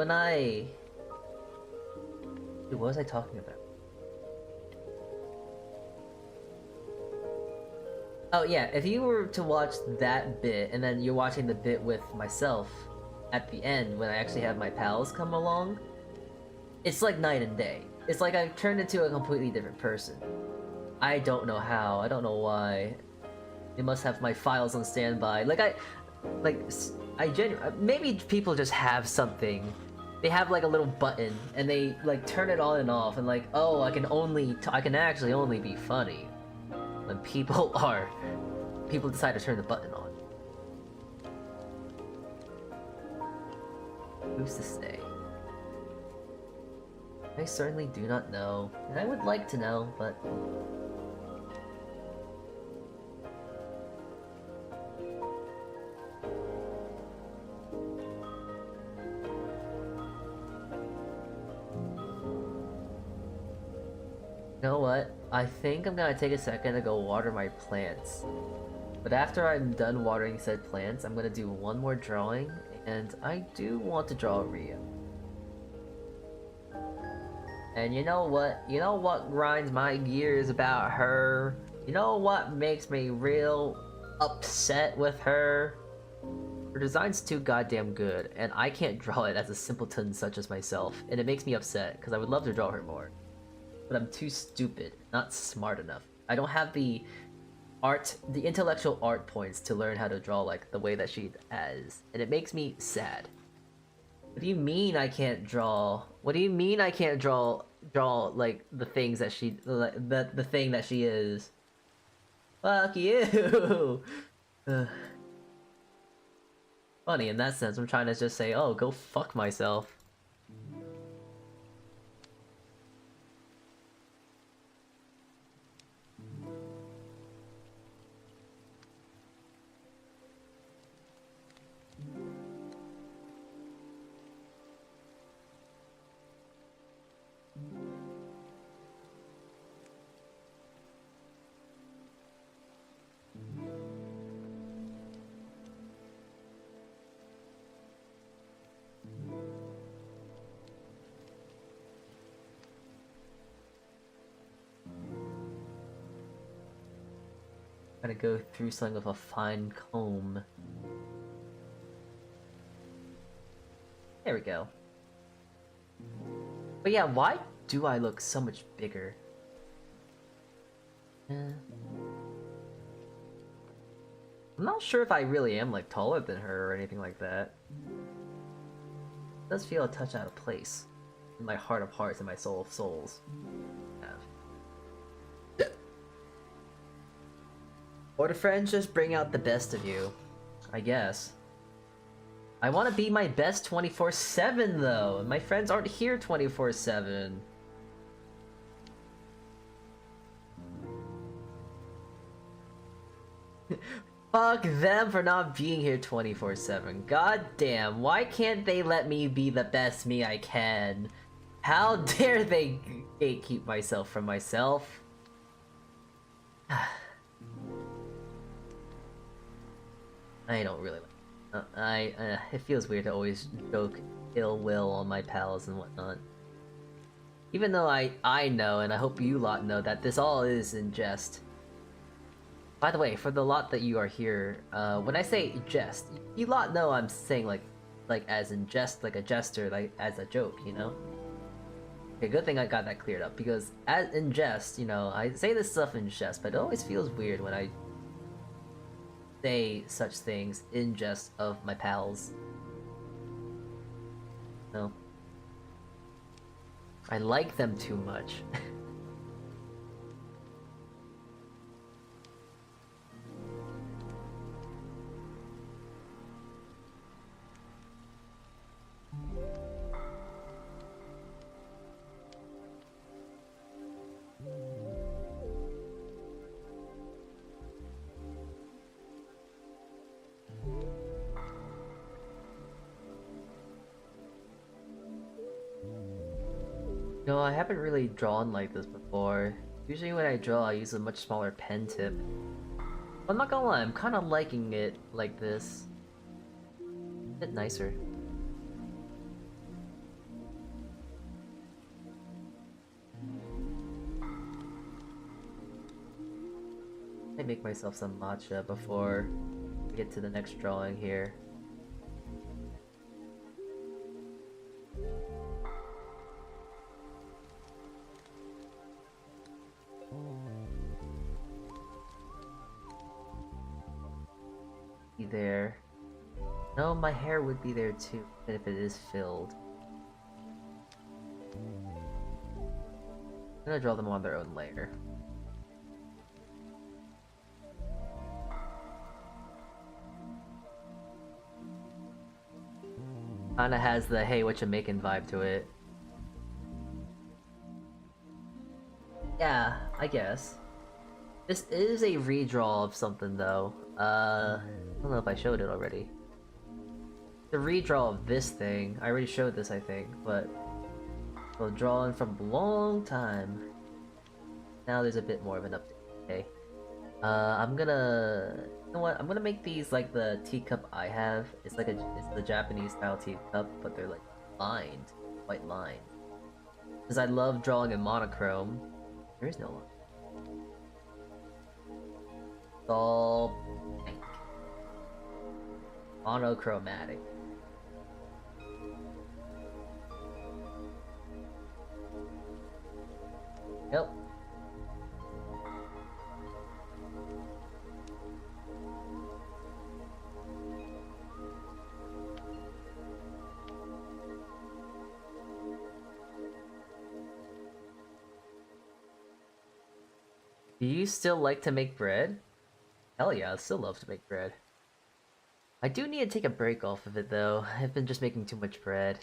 what was I talking about? Oh yeah, if you were to watch that bit and then you're watching the bit with myself at the end when I actually have my pals come along, it's like night and day. It's like I've turned into a completely different person. I don't know how. I don't know why. They must have my files on standby. Maybe people just have something. They have like a little button and they like turn it on and off and like, oh, I can actually only be funny when people decide to turn the button on. Who's to say? I certainly do not know, and I would like to know, but you know what? I think I'm gonna take a second to go water my plants. But after I'm done watering said plants, I'm gonna do one more drawing, and I do want to draw Rio. And you know what? You know what grinds my gears about her? You know what makes me real upset with her? Her design's too goddamn good, and I can't draw it as a simpleton such as myself, and it makes me upset, because I would love to draw her more. But I'm too stupid, not smart enough. I don't have the intellectual art points to learn how to draw like the way that she has, and it makes me sad. What do you mean I can't draw? What do you mean I can't draw like the things that she the thing that she is? Fuck you. Ugh. Funny in that sense. I'm trying to just say, oh, go fuck myself. Gotta go through something with a fine comb. There we go. But yeah, why do I look so much bigger? I'm not sure if I really am like taller than her or anything like that. It does feel a touch out of place in my heart of hearts and my soul of souls. Or do friends just bring out the best of you? I guess. I want to be my best 24/7 though, and my friends aren't here 24/7. Fuck them for not being here 24/7. God damn, why can't they let me be the best me I can? How dare they gatekeep myself from myself? I don't really like it feels weird to always joke ill will on my pals and whatnot. Even though I know, and I hope you lot know, that this all is in jest. By the way, for the lot that you are here, when I say jest, you lot know I'm saying like as in jest, like a jester, like as a joke, you know? Okay, good thing I got that cleared up, because as in jest, you know, I say this stuff in jest, but it always feels weird when I say such things in jest of my pals. No. I like them too much. No, I haven't really drawn like this before. Usually when I draw, I use a much smaller pen tip. I'm not gonna lie, I'm kind of liking it like this. A bit nicer. make myself some matcha before we get to the next drawing here. Be there. No, my hair would be there too, even if it is filled. I'm gonna draw them on their own layer. Kinda has the hey what you making vibe to it. Yeah, I guess. This is a redraw of something though. I don't know if I showed it already. The redraw of this thing. I already showed this, I think, but well, drawing from a long time. Now there's a bit more of an update. Okay. I'm gonna, you know what? I'm gonna make these like the teacup I have. It's the Japanese style teacup, but they're like lined, white lined. Because I love drawing in monochrome. There is no line. It's all pink. Monochromatic. Yep. Do you still like to make bread? Hell yeah, I still love to make bread. I do need to take a break off of it though. I've been just making too much bread.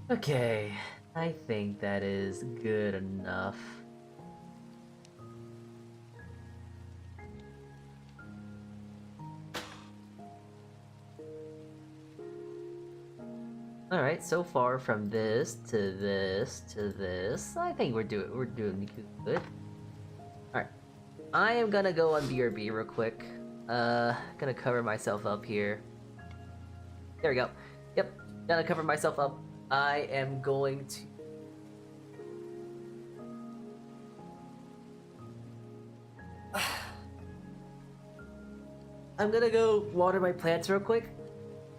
Okay, I think that is good enough. Alright, so far from this to this to this, I think we're doing good. Alright. I am gonna go on BRB real quick. Gonna cover myself up here. There we go. Yep, gonna cover myself up. I am going to... I'm gonna go water my plants real quick.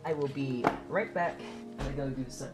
I will be right back. I'm gonna go do some...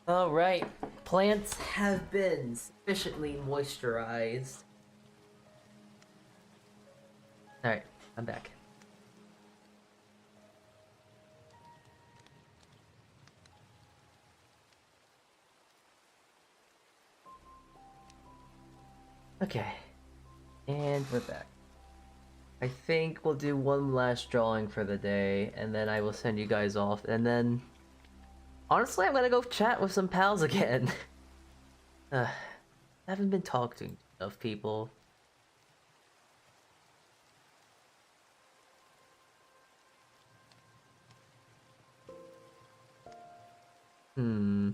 Alright, plants have been sufficiently moisturized. Alright, I'm back. Okay, and we're back. I think we'll do one last drawing for the day, and then I will send you guys off, and then... Honestly, I'm gonna go chat with some pals again. I haven't been talking to enough people. Hmm.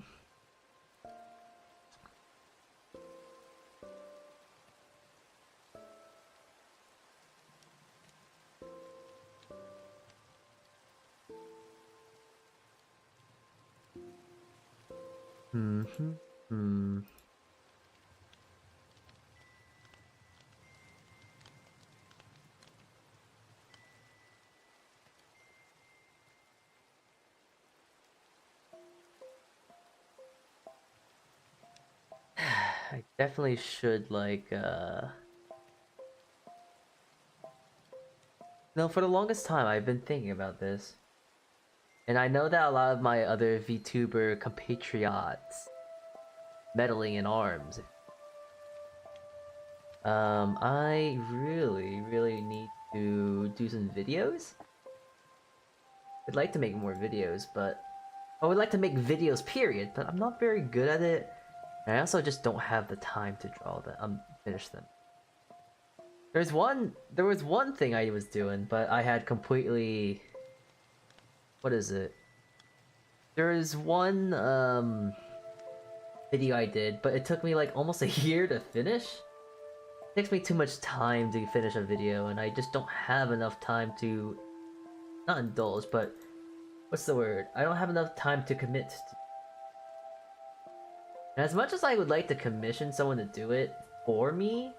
Mm-hmm. Hmm. I definitely should, like, No, for the longest time, I've been thinking about this. And I know that a lot of my other VTuber compatriots meddling in arms. I really need to do some videos. I'd like to make more videos, but I would like to make videos, period, but I'm not very good at it. And I also just don't have the time to draw them, finish them. There was one thing I was doing, but I had completely... What is it? There is one, video I did, but it took me like almost a year to finish. It takes me too much time to finish a video, and I just don't have enough time to... Not indulge, but... What's the word? I don't have enough time to commit to. And as much as I would like to commission someone to do it for me,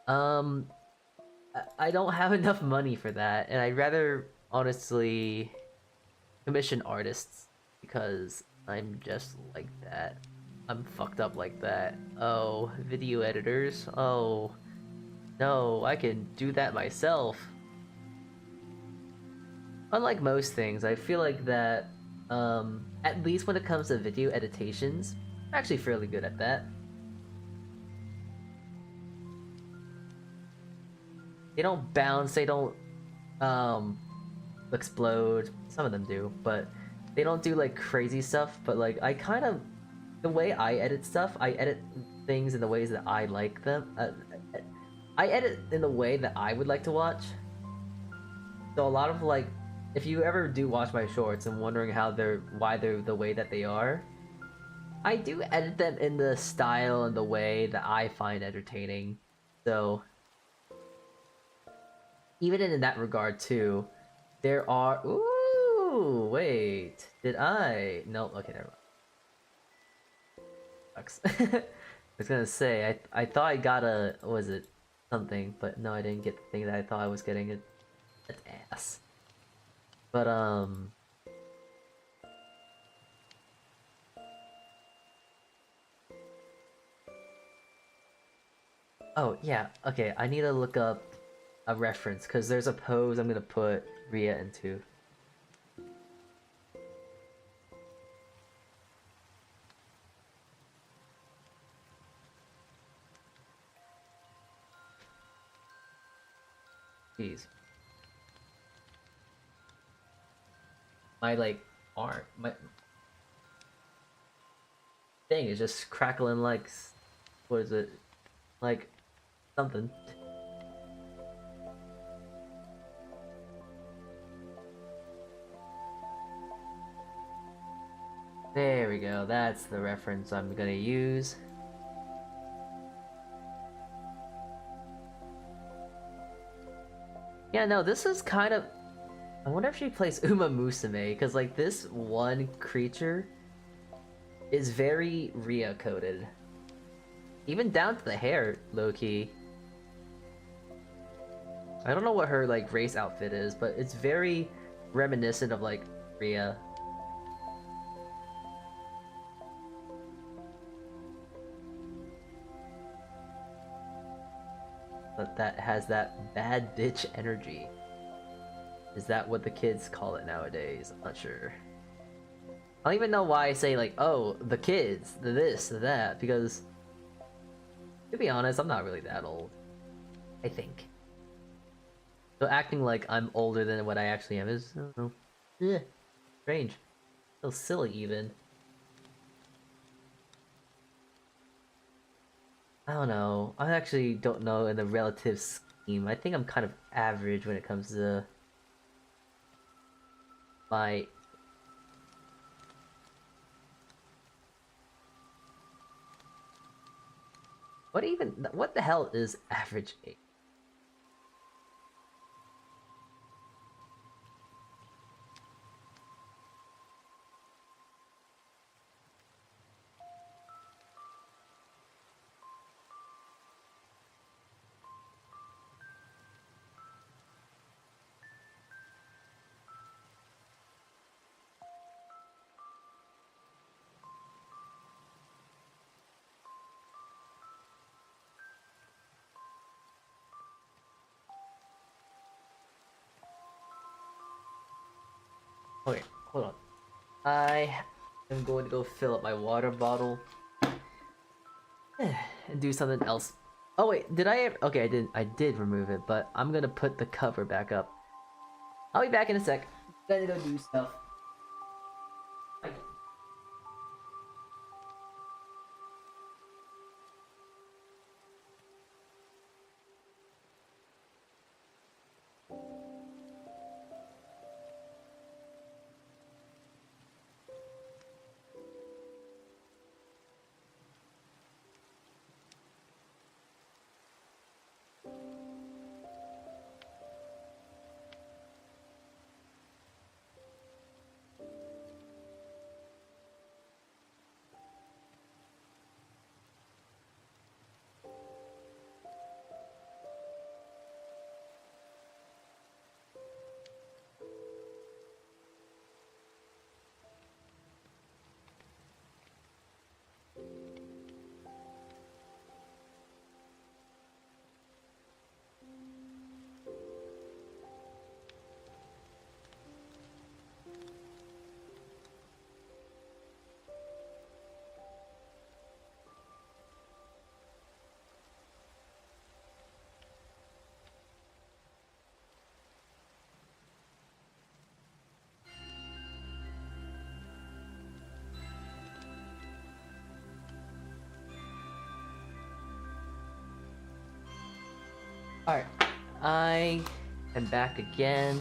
I don't have enough money for that, and I'd rather, honestly, commission artists, because I'm just like that. I'm fucked up like that. Oh, video editors? Oh, no, I can do that myself. Unlike most things, I feel like that, at least when it comes to video editations, I'm actually fairly good at that. They don't bounce, they don't, explode. Some of them do, but they don't do, like, crazy stuff, but, like, I kind of... The way I edit stuff, I edit things in the ways that I like them. I edit in the way that I would like to watch. So a lot of, like, if you ever do watch my shorts and wondering why they're the way that they are, I do edit them in the style and the way that I find entertaining. So even in that regard too, there are... Ooh, wait, did I? No, okay, never mind. Sucks. I was gonna say, I thought I got a... What was it? Something, but no, I didn't get the thing that I thought I was getting. It's ass. But, oh, yeah, okay, I need to look up a reference, because there's a pose I'm gonna put Rhea into. Jeez. My, like, arm, my thing is just crackling like... What is it? Like, something. There we go, that's the reference I'm gonna use. Yeah, no, this is kind of... I wonder if she plays Uma Musume, because, like, this one creature is very Rhea coded. Even down to the hair, low-key. I don't know what her, like, race outfit is, but it's very reminiscent of, like, Rhea. that has that bad bitch energy. Is that what the kids call it nowadays? I'm not sure. I don't even know why I say like, oh, the kids, the this, the that, because to be honest, I'm not really that old. I think. So acting like I'm older than what I actually am is, I don't know, yeah, strange. So silly even. I don't know. I actually don't know in the relative scheme. I think I'm kind of average when it comes to my... What the hell is average age? Okay, hold on. I am going to go fill up my water bottle and do something else. Oh wait, did I? Okay, I didn't. I did remove it, but I'm gonna put the cover back up. I'll be back in a sec. Gotta go do stuff. Bye. Alright, I am back again,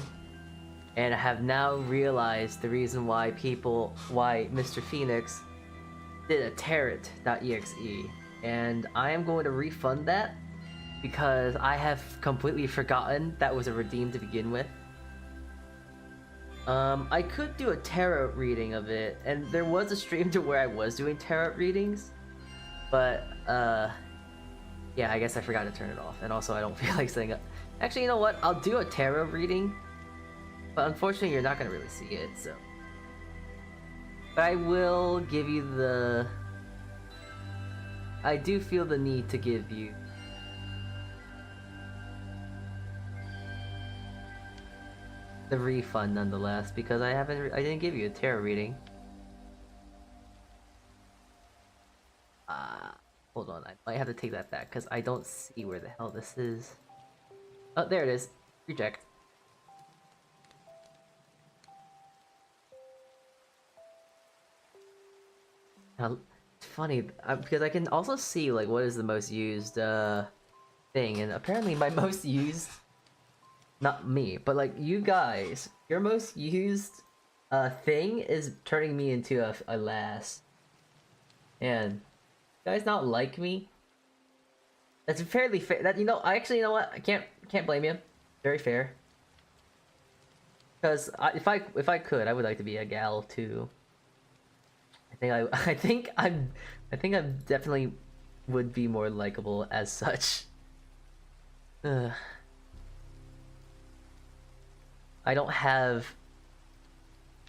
and I have now realized the reason why Mr. Phoenix did a tarot.exe, and I am going to refund that because I have completely forgotten that was a redeem to begin with. I could do a tarot reading of it, and there was a stream to where I was doing tarot readings, but, yeah, I guess I forgot to turn it off, and also I don't feel like setting up. Actually, you know what? I'll do a tarot reading, but unfortunately you're not gonna really see it, so. But I will give you the... I do feel the need to give you... the refund nonetheless, because I didn't give you a tarot reading. Hold on, I might have to take that back, because I don't see where the hell this is. Oh, there it is. Reject. Now, it's funny, because I can also see, like, what is the most used, thing, and apparently my most used... Not me, but, like, you guys, your most used, thing is turning me into a lass. And... You guys not like me? That's fairly fair. That, you know, you know what? I can't blame you. Very fair. Because if I could, I would like to be a gal too. I think I definitely would be more likable as such. Ugh. I don't have.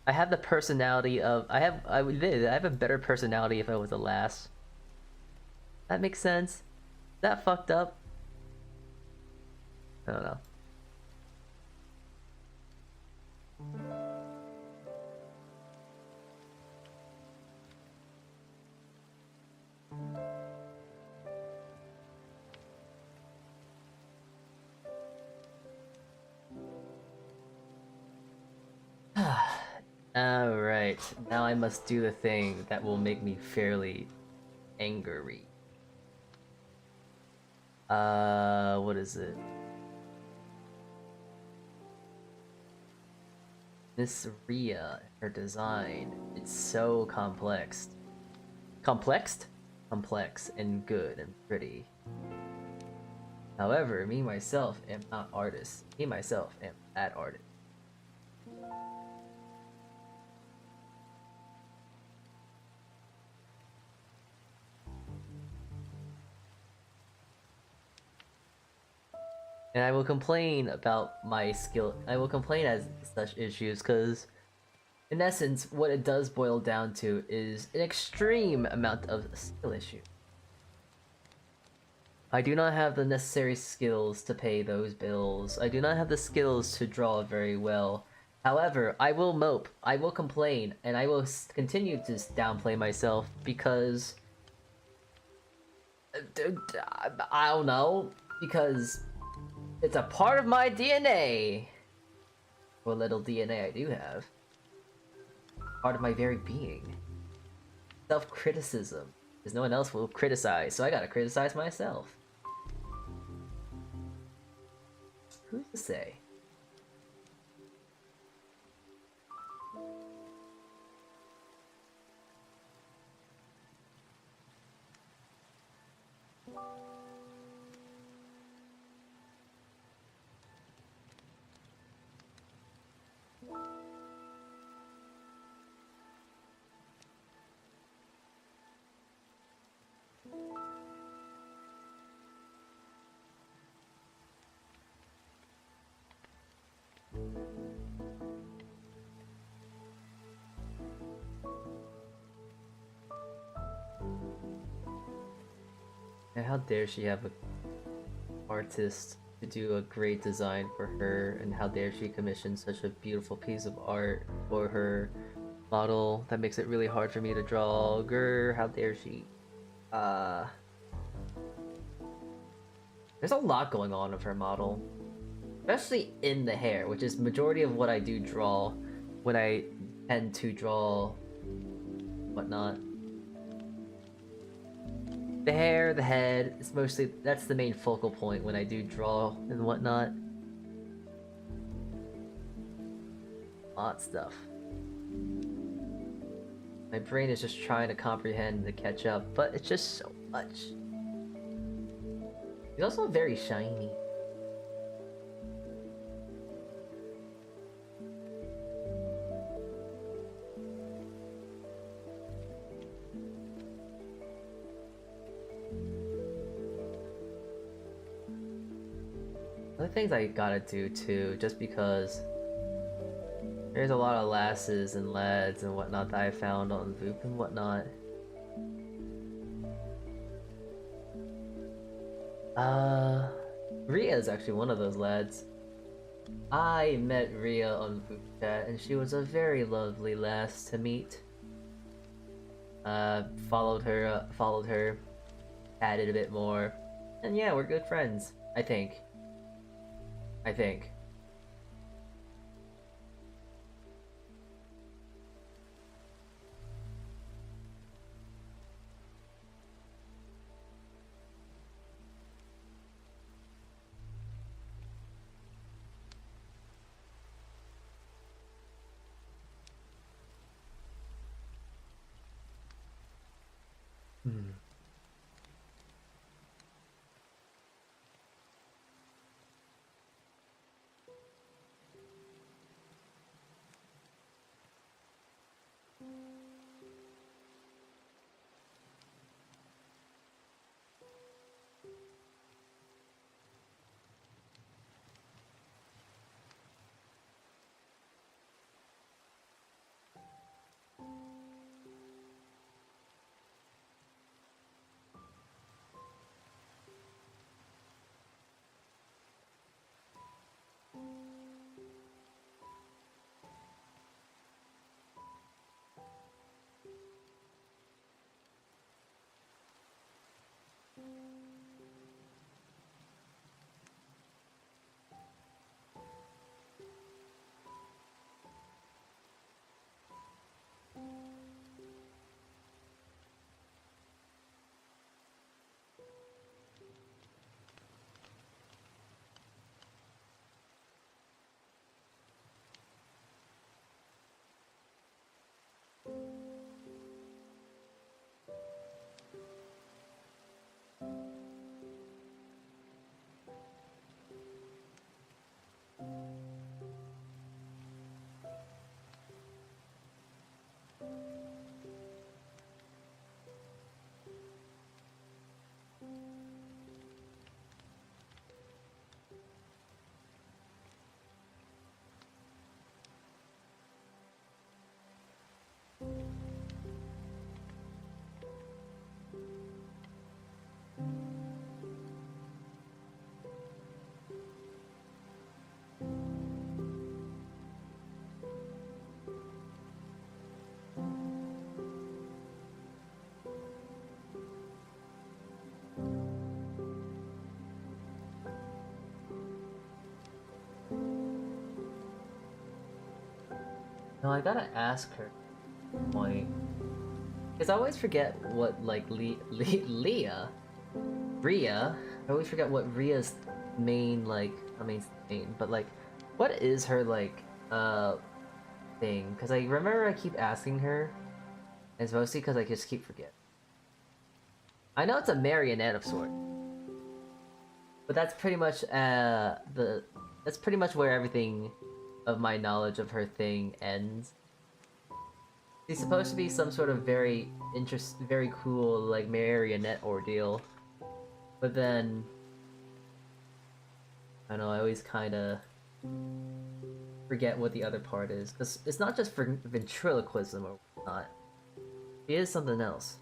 I have the personality of I have a better personality if I was a lass. That makes sense. Is that fucked up? I don't know. Alright, now I must do the thing that will make me fairly angry. What is it? Miss Ria, her design, it's so complex. Complexed? Complex and good and pretty. However, me myself am not artist. Me myself am bad artist. And I will complain about my skill. I will complain as such issues because, in essence, what it does boil down to is an extreme amount of skill issue. I do not have the necessary skills to pay those bills. I do not have the skills to draw very well. However, I will mope, I will complain, and I will continue to downplay myself because... I don't know, because it's a part of my DNA! What little DNA I do have. Part of my very being. Self-criticism. Because no one else will criticize, so I gotta criticize myself. Who's to say? And how dare she have an artist to do a great design for her, and how dare she commission such a beautiful piece of art for her model that makes it really hard for me to draw. Grr, how dare she? There's a lot going on with her model. Especially in the hair, which is majority of what I do draw when I tend to draw whatnot. The hair, the head, it's mostly, that's the main focal point when I do draw and whatnot. Lot stuff. My brain is just trying to comprehend and to catch up, but it's just so much. He's also very shiny. Other things I gotta do too, just because there's a lot of lasses and lads and whatnot that I found on Voop and whatnot. Ria is actually one of those lads. I met Ria on Voop Chat, and she was a very lovely lass to meet. Followed her, chatted a bit more, and yeah, we're good friends. I think. Hmm. No, I gotta ask her. Point. Because I always forget what, like, Leah? Rhea? I always forget what Rhea's main, like, I mean, main, but, like, what is her, like, thing? Because I remember I keep asking her, and it's mostly because I just keep forgetting. I know it's a marionette of sort, but that's pretty much, that's pretty much where everything of my knowledge of her thing ends. She's supposed to be some sort of very very cool, like, marionette ordeal. But then, I don't know, I always kind of forget what the other part is. Because it's not just for ventriloquism or whatnot. It is something else.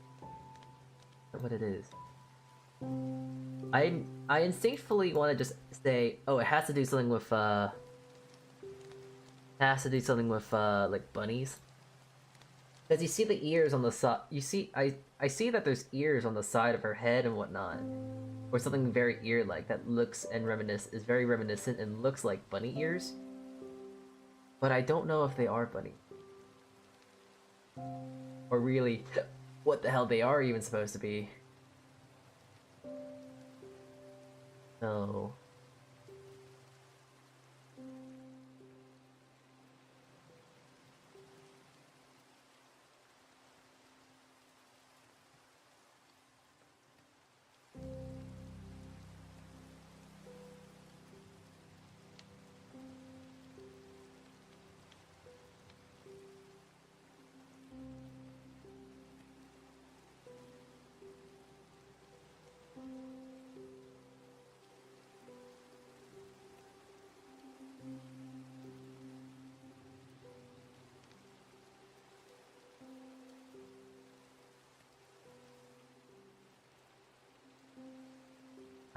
What it is. I instinctively want to just say, oh, it has to do something with, like, bunnies. Because you see the ears on the side. You see, I see that there's ears on the side of her head and whatnot, or something very ear-like that looks and is very reminiscent and looks like bunny ears. But I don't know if they are bunny, or really, what the hell they are even supposed to be. So.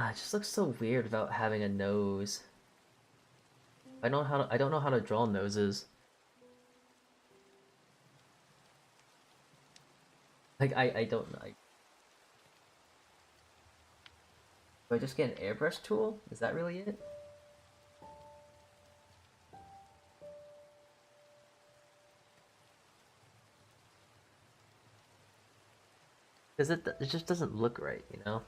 It just looks so weird without having a nose. I don't know how to draw noses. Like I don't know. Do I just get an airbrush tool? Is that really it? Because it just doesn't look right, you know?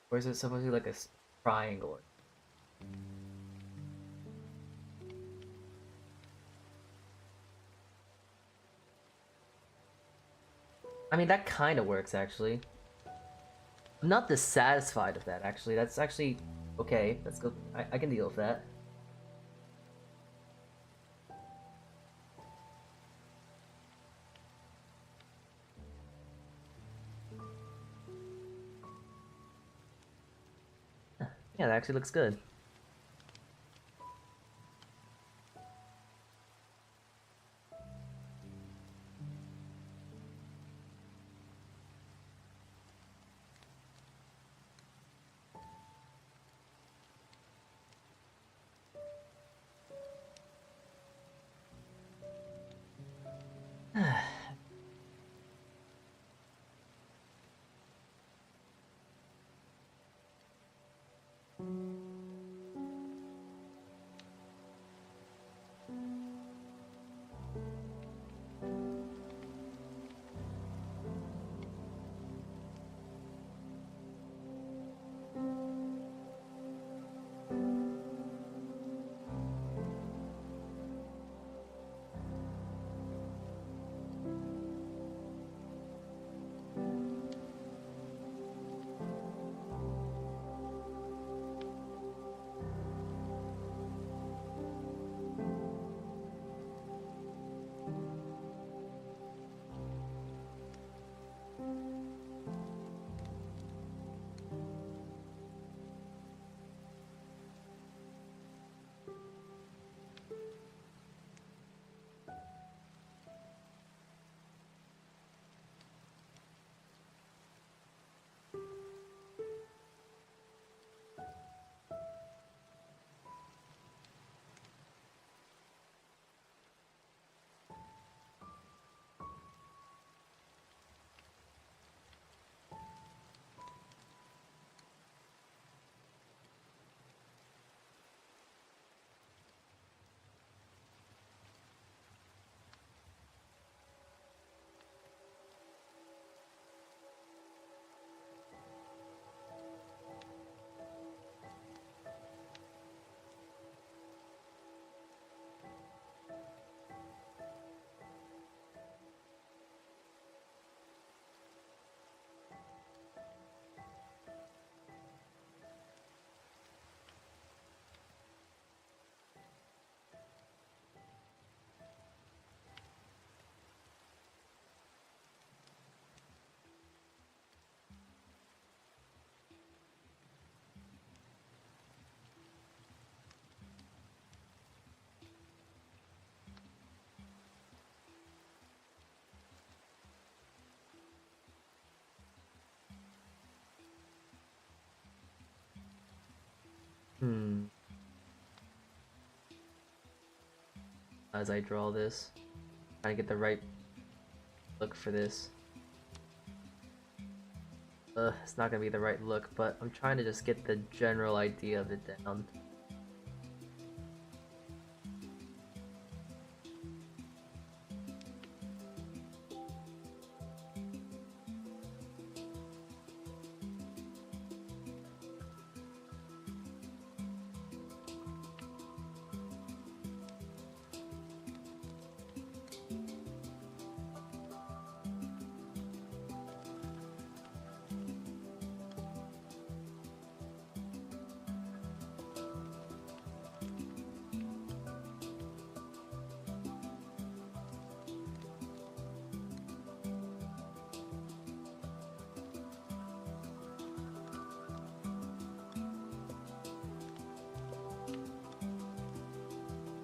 Or is it supposed to be like a triangle? I mean, that kind of works, actually. I'm not dissatisfied with that, actually. That's actually okay. Let's go. I can deal with that. Yeah, that actually looks good. Hmm. As I draw this, trying to get the right look for this. It's not gonna be the right look, but I'm trying to just get the general idea of it down.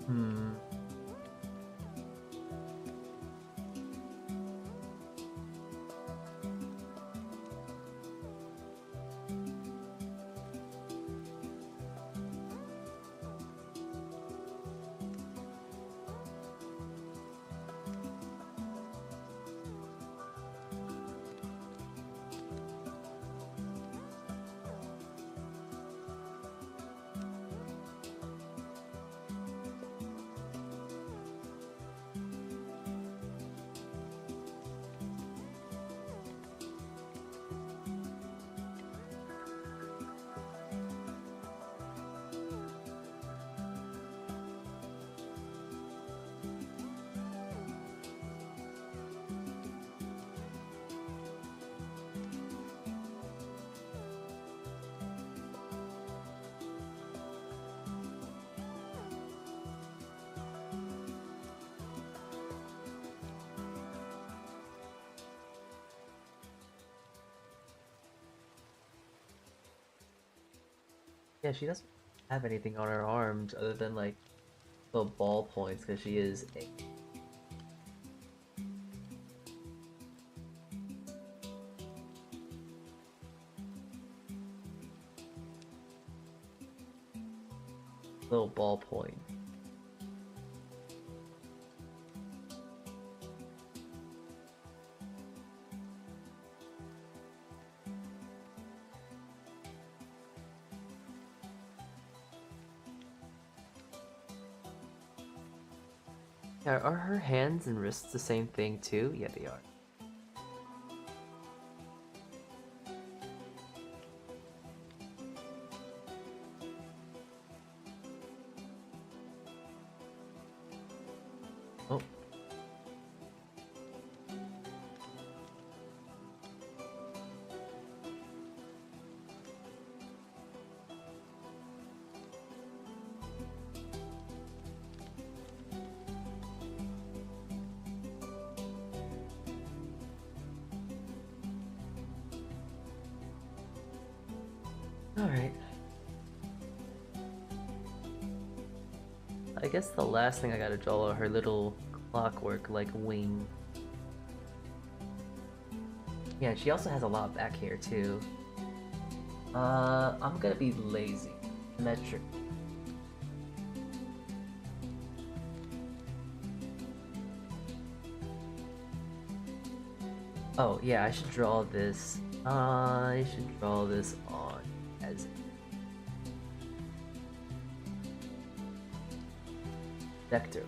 Hmm. Yeah, she doesn't have anything on her arms other than like the ball points because she is a. Little ballpoint. Yeah, are her hands and wrists the same thing too? Yeah, they are. Oh, all right. I guess the last thing I gotta draw are her little clockwork like wing. Yeah, she also has a lot back here too. I'm gonna be lazy. Metric. Oh yeah, I should draw this. I should draw this on as vector.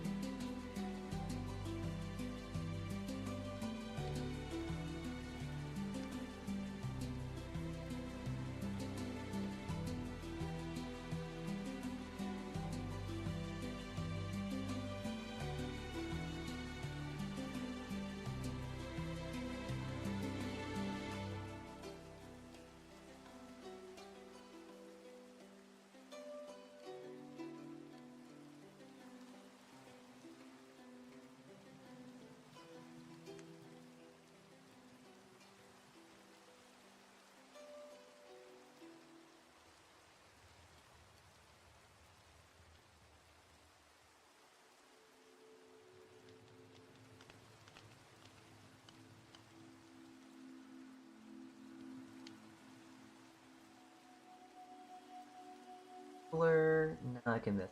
color? No, I can miss.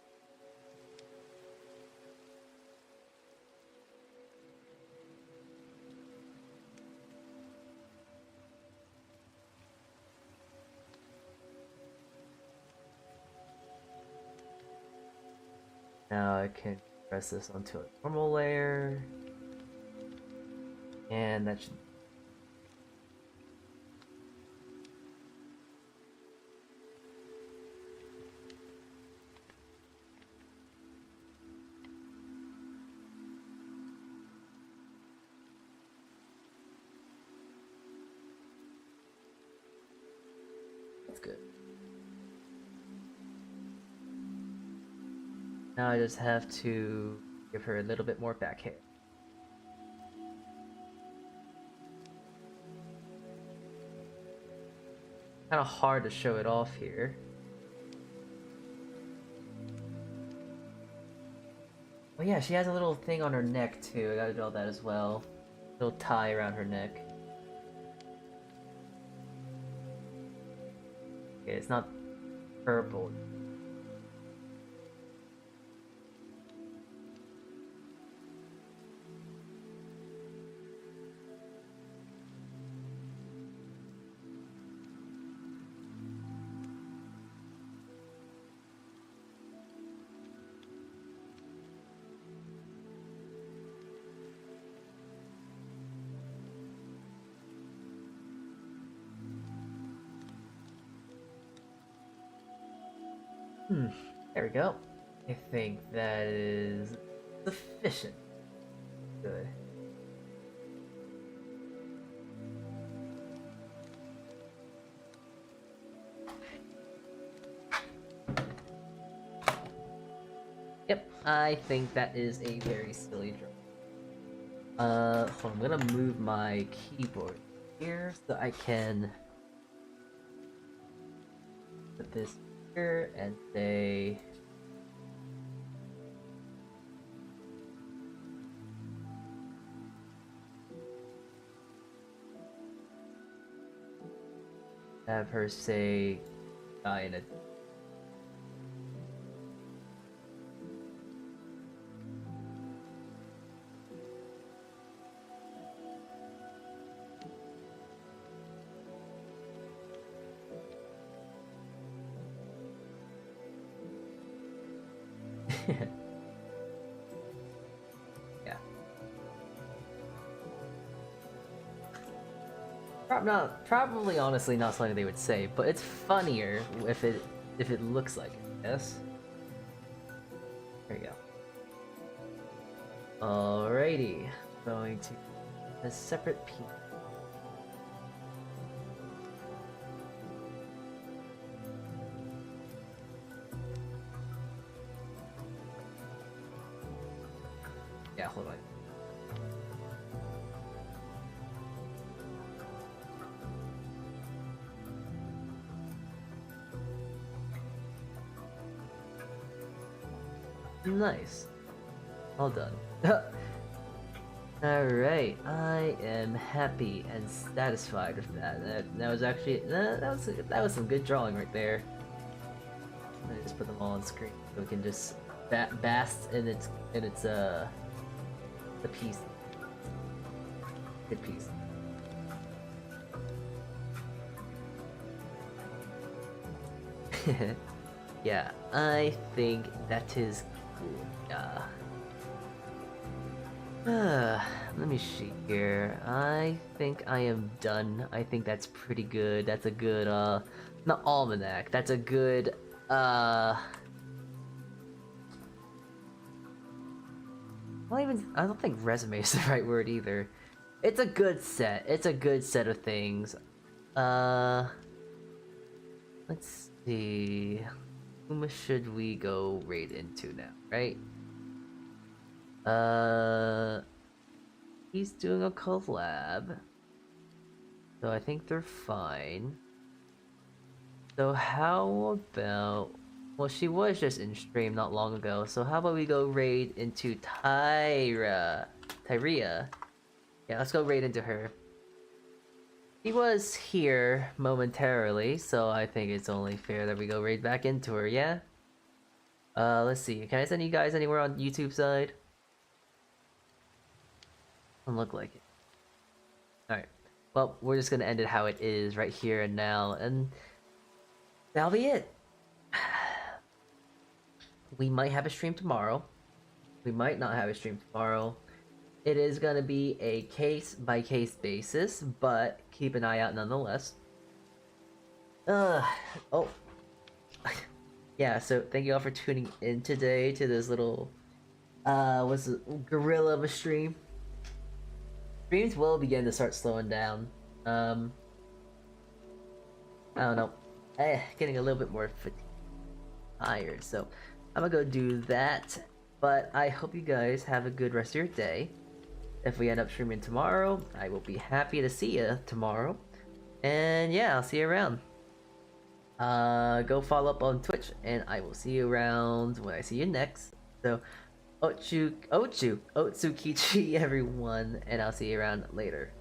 Now I can press this onto a normal layer. And that should... That's good. Now I just have to give her a little bit more back hair. Kind of hard to show it off here. Oh yeah, she has a little thing on her neck too. I gotta draw that as well. Little tie around her neck. Okay, it's not purple. There we go. I think that is sufficient. Good. Yep, I think that is a very silly drawing. Hold on, I'm gonna move my keyboard here so I can put this here and say have her say die in a yeah. Probably honestly not something they would say, but it's funnier if it looks like it, yes? There you go. Alrighty. Going to a separate piece. Yeah, hold on. Nice. Well done. Alright, I am happy and satisfied with that. That was actually that was some good drawing right there. Let me just put them all on screen so we can just bask in its the piece. Good piece. Yeah, I think that is cool. Let me see here. I think I am done. I think that's pretty good. That's a good, not almanac. That's a good, I don't think resume is the right word either. It's a good set. It's a good set of things. Let's see. Whom should we go raid into now, right? He's doing a collab. So I think they're fine. So how about... Well, she was just in stream not long ago, so how about we go raid into Tyria? Yeah, let's go raid into her. She was here momentarily, so I think it's only fair that we go raid back into her, yeah? Let's see. Can I send you guys anywhere on YouTube side? Doesn't look like it. Alright. Well, we're just gonna end it how it is right here and now, and that'll be it. We might have a stream tomorrow. We might not have a stream tomorrow. It is gonna be a case-by-case basis, but keep an eye out nonetheless. Oh. Yeah, so thank you all for tuning in today to this little, what's it, gorilla of a stream. Streams will begin to start slowing down. I don't know. Getting a little bit more tired, so I'm gonna go do that. But I hope you guys have a good rest of your day. If we end up streaming tomorrow, I will be happy to see you tomorrow. And yeah, I'll see you around. Go follow up on Twitch, and I will see you around when I see you next. So, Otsu Kichee, everyone, and I'll see you around later.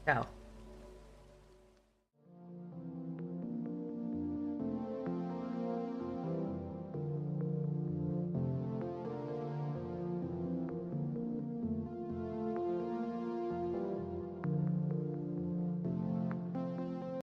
Ciao.